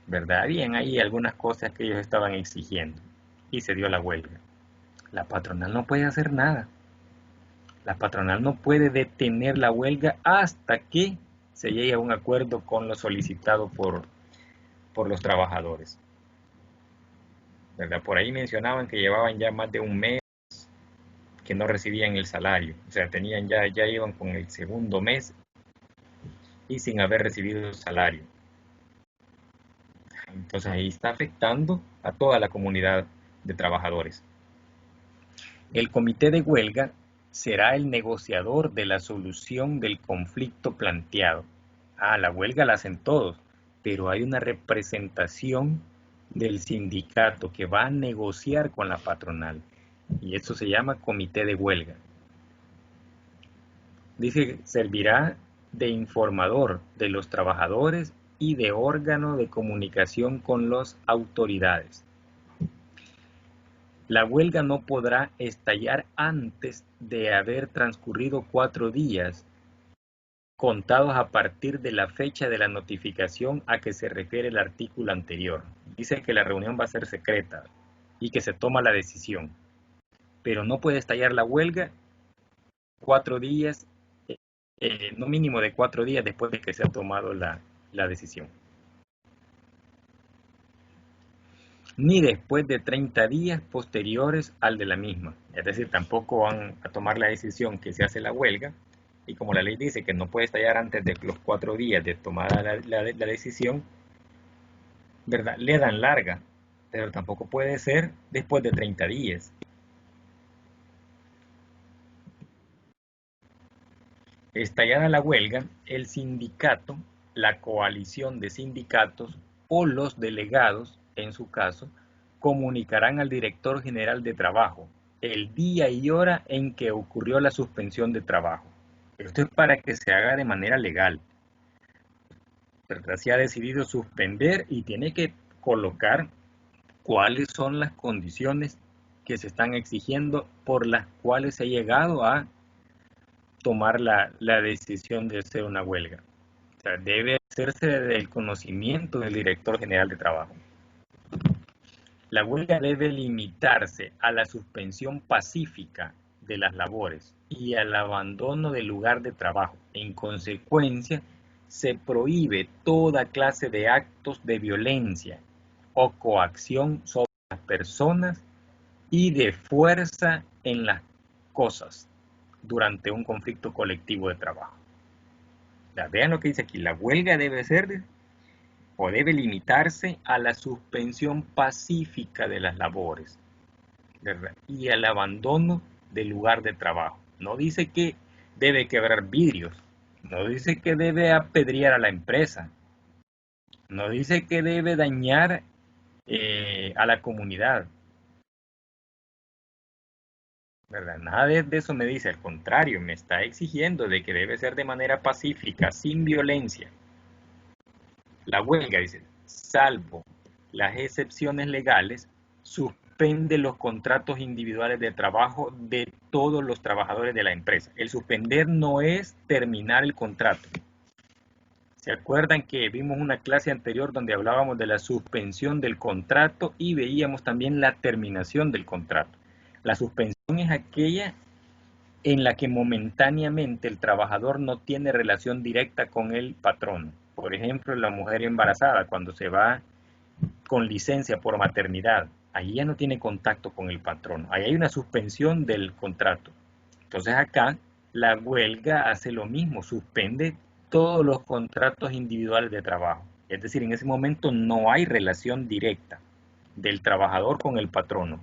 ¿Verdad? Habían ahí algunas cosas que ellos estaban exigiendo y se dio la huelga. La patronal no puede hacer nada. La patronal no puede detener la huelga hasta que se llegue a un acuerdo con lo solicitado por los trabajadores. ¿Verdad? Por ahí mencionaban que llevaban ya más de un mes que no recibían el salario. O sea, ya iban con el segundo mes y sin haber recibido el salario. Entonces ahí está afectando a toda la comunidad de trabajadores. El comité de huelga será el negociador de la solución del conflicto planteado. La huelga la hacen todos, pero hay una representación del sindicato que va a negociar con la patronal. Y eso se llama comité de huelga. Dice que servirá de informador de los trabajadores y de órgano de comunicación con las autoridades. La huelga no podrá estallar antes de haber transcurrido 4 días, contados a partir de la fecha de la notificación a que se refiere el artículo anterior. Dice que la reunión va a ser secreta y que se toma la decisión, pero no puede estallar la huelga 4 días, no mínimo de 4 días después de que se ha tomado la decisión, ni después de 30 días posteriores al de la misma. Es decir, tampoco van a tomar la decisión que se hace la huelga, y como la ley dice que no puede estallar antes de los 4 días de tomada la decisión, ¿verdad? Le dan larga, pero tampoco puede ser después de 30 días. Estallada la huelga, el sindicato, la coalición de sindicatos o los delegados, en su caso, comunicarán al director general de trabajo el día y hora en que ocurrió la suspensión de trabajo. Esto es para que se haga de manera legal. Se ha decidido suspender y tiene que colocar cuáles son las condiciones que se están exigiendo por las cuales se ha llegado a tomar la decisión de hacer una huelga. O sea, debe hacerse del conocimiento del director general de trabajo. La huelga debe limitarse a la suspensión pacífica de las labores y al abandono del lugar de trabajo. En consecuencia, se prohíbe toda clase de actos de violencia o coacción sobre las personas y de fuerza en las cosas durante un conflicto colectivo de trabajo. Ya, vean lo que dice aquí, la huelga debe ser o debe limitarse a la suspensión pacífica de las labores, ¿verdad? Y al abandono del lugar de trabajo. No dice que debe quebrar vidrios, no dice que debe apedrear a la empresa, no dice que debe dañar a la comunidad, ¿verdad? Nada de eso me dice, al contrario, me está exigiendo de que debe ser de manera pacífica, sin violencia. La huelga, dice, salvo las excepciones legales, suspende los contratos individuales de trabajo de todos los trabajadores de la empresa. El suspender no es terminar el contrato. ¿Se acuerdan que vimos una clase anterior donde hablábamos de la suspensión del contrato y veíamos también la terminación del contrato? La suspensión es aquella en la que momentáneamente el trabajador no tiene relación directa con el patrón. Por ejemplo, la mujer embarazada, cuando se va con licencia por maternidad, ahí ya no tiene contacto con el patrón. Ahí hay una suspensión del contrato. Entonces acá la huelga hace lo mismo, suspende todos los contratos individuales de trabajo. Es decir, en ese momento no hay relación directa del trabajador con el patrono.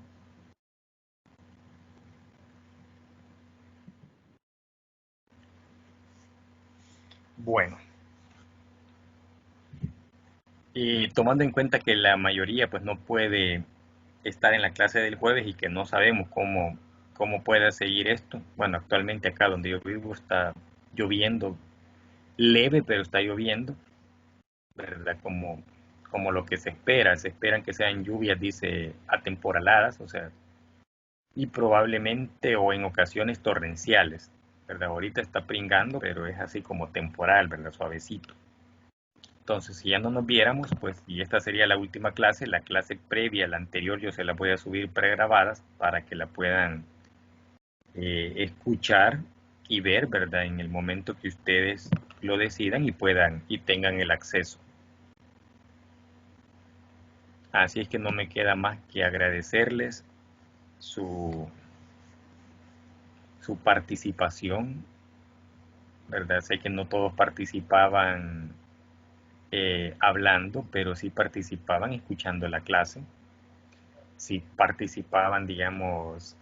Bueno, y tomando en cuenta que la mayoría pues no puede estar en la clase del jueves y que no sabemos cómo pueda seguir esto. Bueno, actualmente acá donde yo vivo está lloviendo leve, pero está lloviendo, ¿verdad? Como lo que se espera. Se esperan que sean lluvias, dice, atemporaladas, o sea, y probablemente o en ocasiones torrenciales, ¿verdad? Ahorita está pringando, pero es así como temporal, ¿verdad? Suavecito. Entonces, si ya no nos viéramos, pues, y esta sería la última clase, la clase previa, la anterior, yo se la voy a subir pregrabadas para que la puedan escuchar y ver, ¿verdad? En el momento que ustedes lo decidan y puedan y tengan el acceso. Así es que no me queda más que agradecerles su participación, ¿verdad? Sé que no todos participaban hablando, pero sí participaban escuchando la clase, sí participaban, digamos,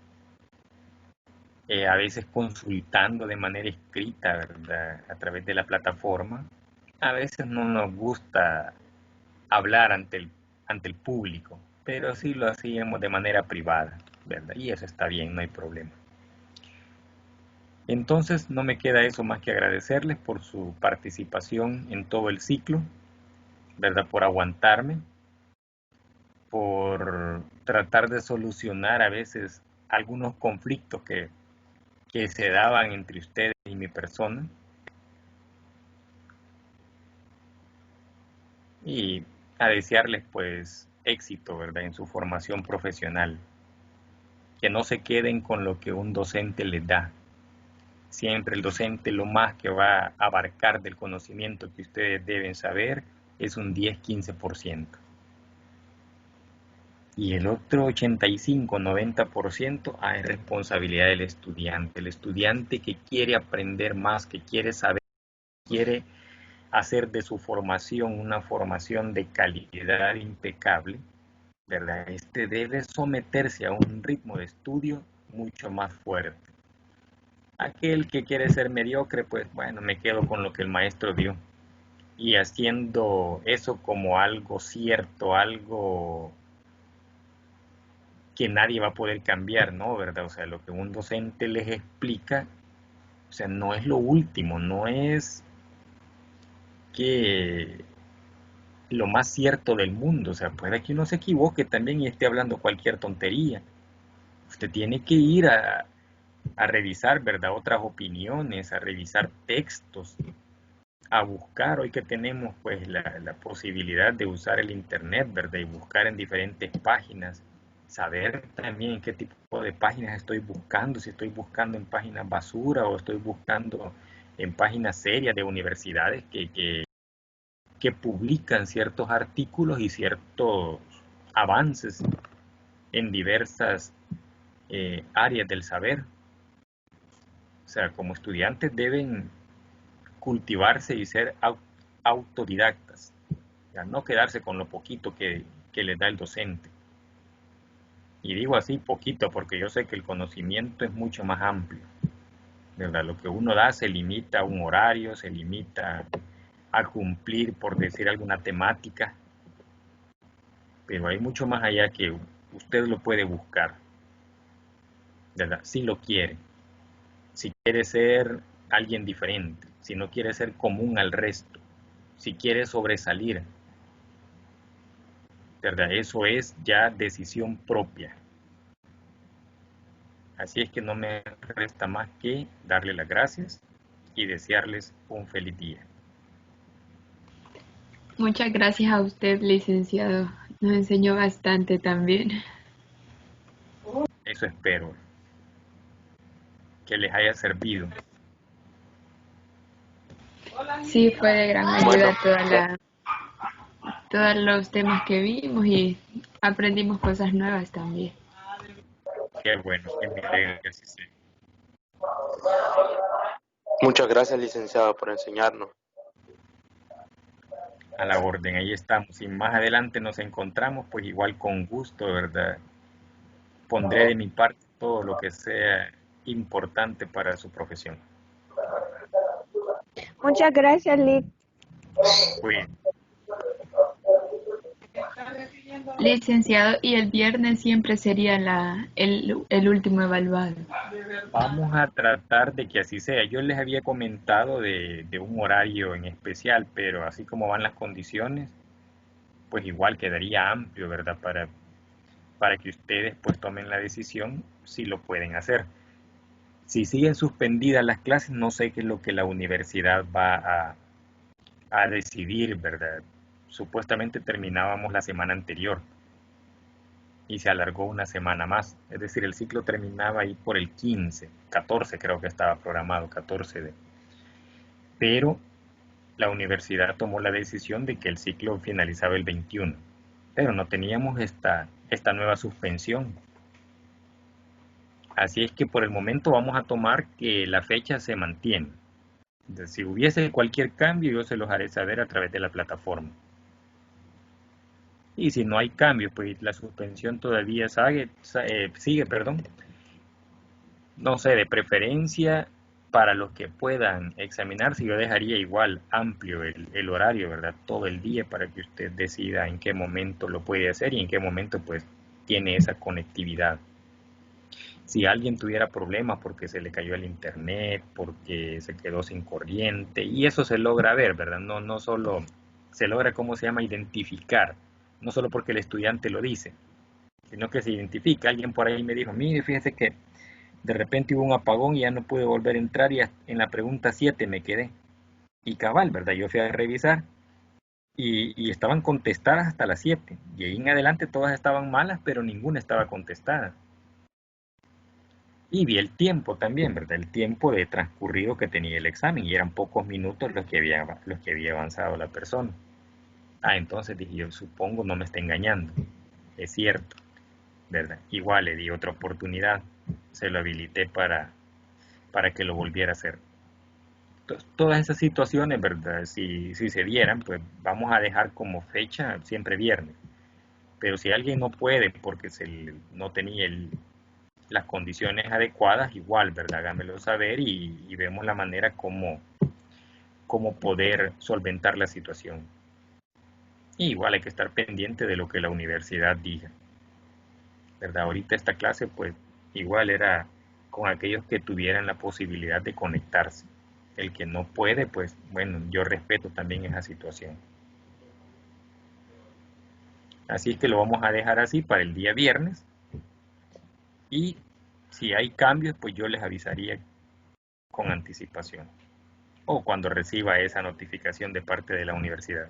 a veces consultando de manera escrita, ¿verdad? A través de la plataforma. A veces no nos gusta hablar ante el público, pero sí lo hacíamos de manera privada, ¿verdad? Y eso está bien, no hay problema. Entonces no me queda eso más que agradecerles por su participación en todo el ciclo, ¿verdad? Por aguantarme, por tratar de solucionar a veces algunos conflictos que se daban entre ustedes y mi persona. Y a desearles pues éxito, ¿verdad? En su formación profesional. Que no se queden con lo que un docente les da. Siempre el docente lo más que va a abarcar del conocimiento que ustedes deben saber es un 10-15%. Y el otro 85-90% es responsabilidad del estudiante. El estudiante que quiere aprender más, que quiere saber, quiere hacer de su formación una formación de calidad impecable, ¿verdad? Este debe someterse a un ritmo de estudio mucho más fuerte. Aquel que quiere ser mediocre, pues bueno, me quedo con lo que el maestro dio. Y haciendo eso como algo cierto, algo que nadie va a poder cambiar, ¿no? ¿Verdad? O sea, lo que un docente les explica, o sea, no es lo último, no es que lo más cierto del mundo. O sea, puede que uno se equivoque también y esté hablando cualquier tontería. Usted tiene que ir a revisar, ¿verdad? Otras opiniones, a revisar textos, a buscar. Hoy que tenemos pues la posibilidad de usar el internet, ¿verdad? Y buscar en diferentes páginas, saber también qué tipo de páginas estoy buscando, si estoy buscando en páginas basura o estoy buscando en páginas serias de universidades que publican ciertos artículos y ciertos avances en diversas áreas del saber. O sea, como estudiantes deben cultivarse y ser autodidactas, ya no quedarse con lo poquito que les da el docente. Y digo así poquito porque yo sé que el conocimiento es mucho más amplio, ¿verdad? Lo que uno da se limita a un horario, se limita a cumplir, por decir alguna temática, pero hay mucho más allá que usted lo puede buscar, ¿verdad? Si lo quiere, si quiere ser alguien diferente, si no quiere ser común al resto, si quiere sobresalir, ¿verdad? Eso es ya decisión propia. Así es que no me resta más que darle las gracias y desearles un feliz día. Muchas gracias a usted, licenciado. Nos enseñó bastante también. Eso espero, que les haya servido. Sí, fue de gran Bueno, ayuda todos los temas que vimos y aprendimos cosas nuevas también. Qué bueno, que me alegra que así sea. muchas gracias, licenciado, por enseñarnos. A la orden, ahí estamos. Si más adelante nos encontramos, pues igual con gusto, ¿verdad? Pondré de mi parte todo lo que sea importante para su profesión. Muchas gracias, Liz. Pues, Licenciado, y el viernes siempre sería el último evaluado. vamos a tratar de que así sea. Yo les había comentado de un horario en especial, pero así como van las condiciones, pues igual quedaría amplio, ¿verdad? Para que ustedes pues tomen la decisión si lo pueden hacer. Si siguen suspendidas las clases, no sé qué es lo que la universidad va a decidir, ¿verdad? Supuestamente terminábamos la semana anterior y se alargó una semana más. Es decir, el ciclo terminaba ahí por el 15, 14 creo que estaba programado, 14 de... Pero la universidad tomó la decisión de que el ciclo finalizaba el 21, pero no teníamos esta nueva suspensión. Así es que por el momento vamos a tomar que la fecha se mantiene. Entonces, si hubiese cualquier cambio, yo se los haré saber a través de la plataforma. Y si no hay cambio, pues la suspensión todavía sigue, perdón. No sé, de preferencia para los que puedan examinarse, yo dejaría igual amplio el horario, ¿verdad? Todo el día para que usted decida en qué momento lo puede hacer y en qué momento pues tiene esa conectividad. Si alguien tuviera problemas porque se le cayó el internet, porque se quedó sin corriente, y eso se logra ver, ¿verdad? No solo se logra, ¿cómo se llama?, identificar, no solo porque el estudiante lo dice, sino que se identifica. Alguien por ahí me dijo, mire, fíjese que de repente hubo un apagón y ya no pude volver a entrar y en la pregunta 7 me quedé. Y cabal, ¿verdad? Yo fui a revisar y estaban contestadas hasta las 7. Y ahí en adelante todas estaban malas, pero ninguna estaba contestada. Y vi el tiempo también, ¿verdad? El tiempo de transcurrido que tenía el examen y eran pocos minutos los que había avanzado la persona. Entonces dije, yo supongo no me está engañando. Es cierto, ¿verdad? Igual le di otra oportunidad, se lo habilité para que lo volviera a hacer. Entonces, todas esas situaciones, ¿verdad? Si se dieran, pues vamos a dejar como fecha siempre viernes. Pero si alguien no puede porque no tenía las condiciones adecuadas, igual, ¿verdad? Hágamelo saber y vemos la manera cómo poder solventar la situación. Y igual hay que estar pendiente de lo que la universidad diga, ¿verdad? Ahorita esta clase, pues, igual era con aquellos que tuvieran la posibilidad de conectarse. El que no puede, pues, bueno, yo respeto también esa situación. Así es que lo vamos a dejar así para el día viernes. Y si hay cambios, pues yo les avisaría con anticipación o cuando reciba esa notificación de parte de la universidad.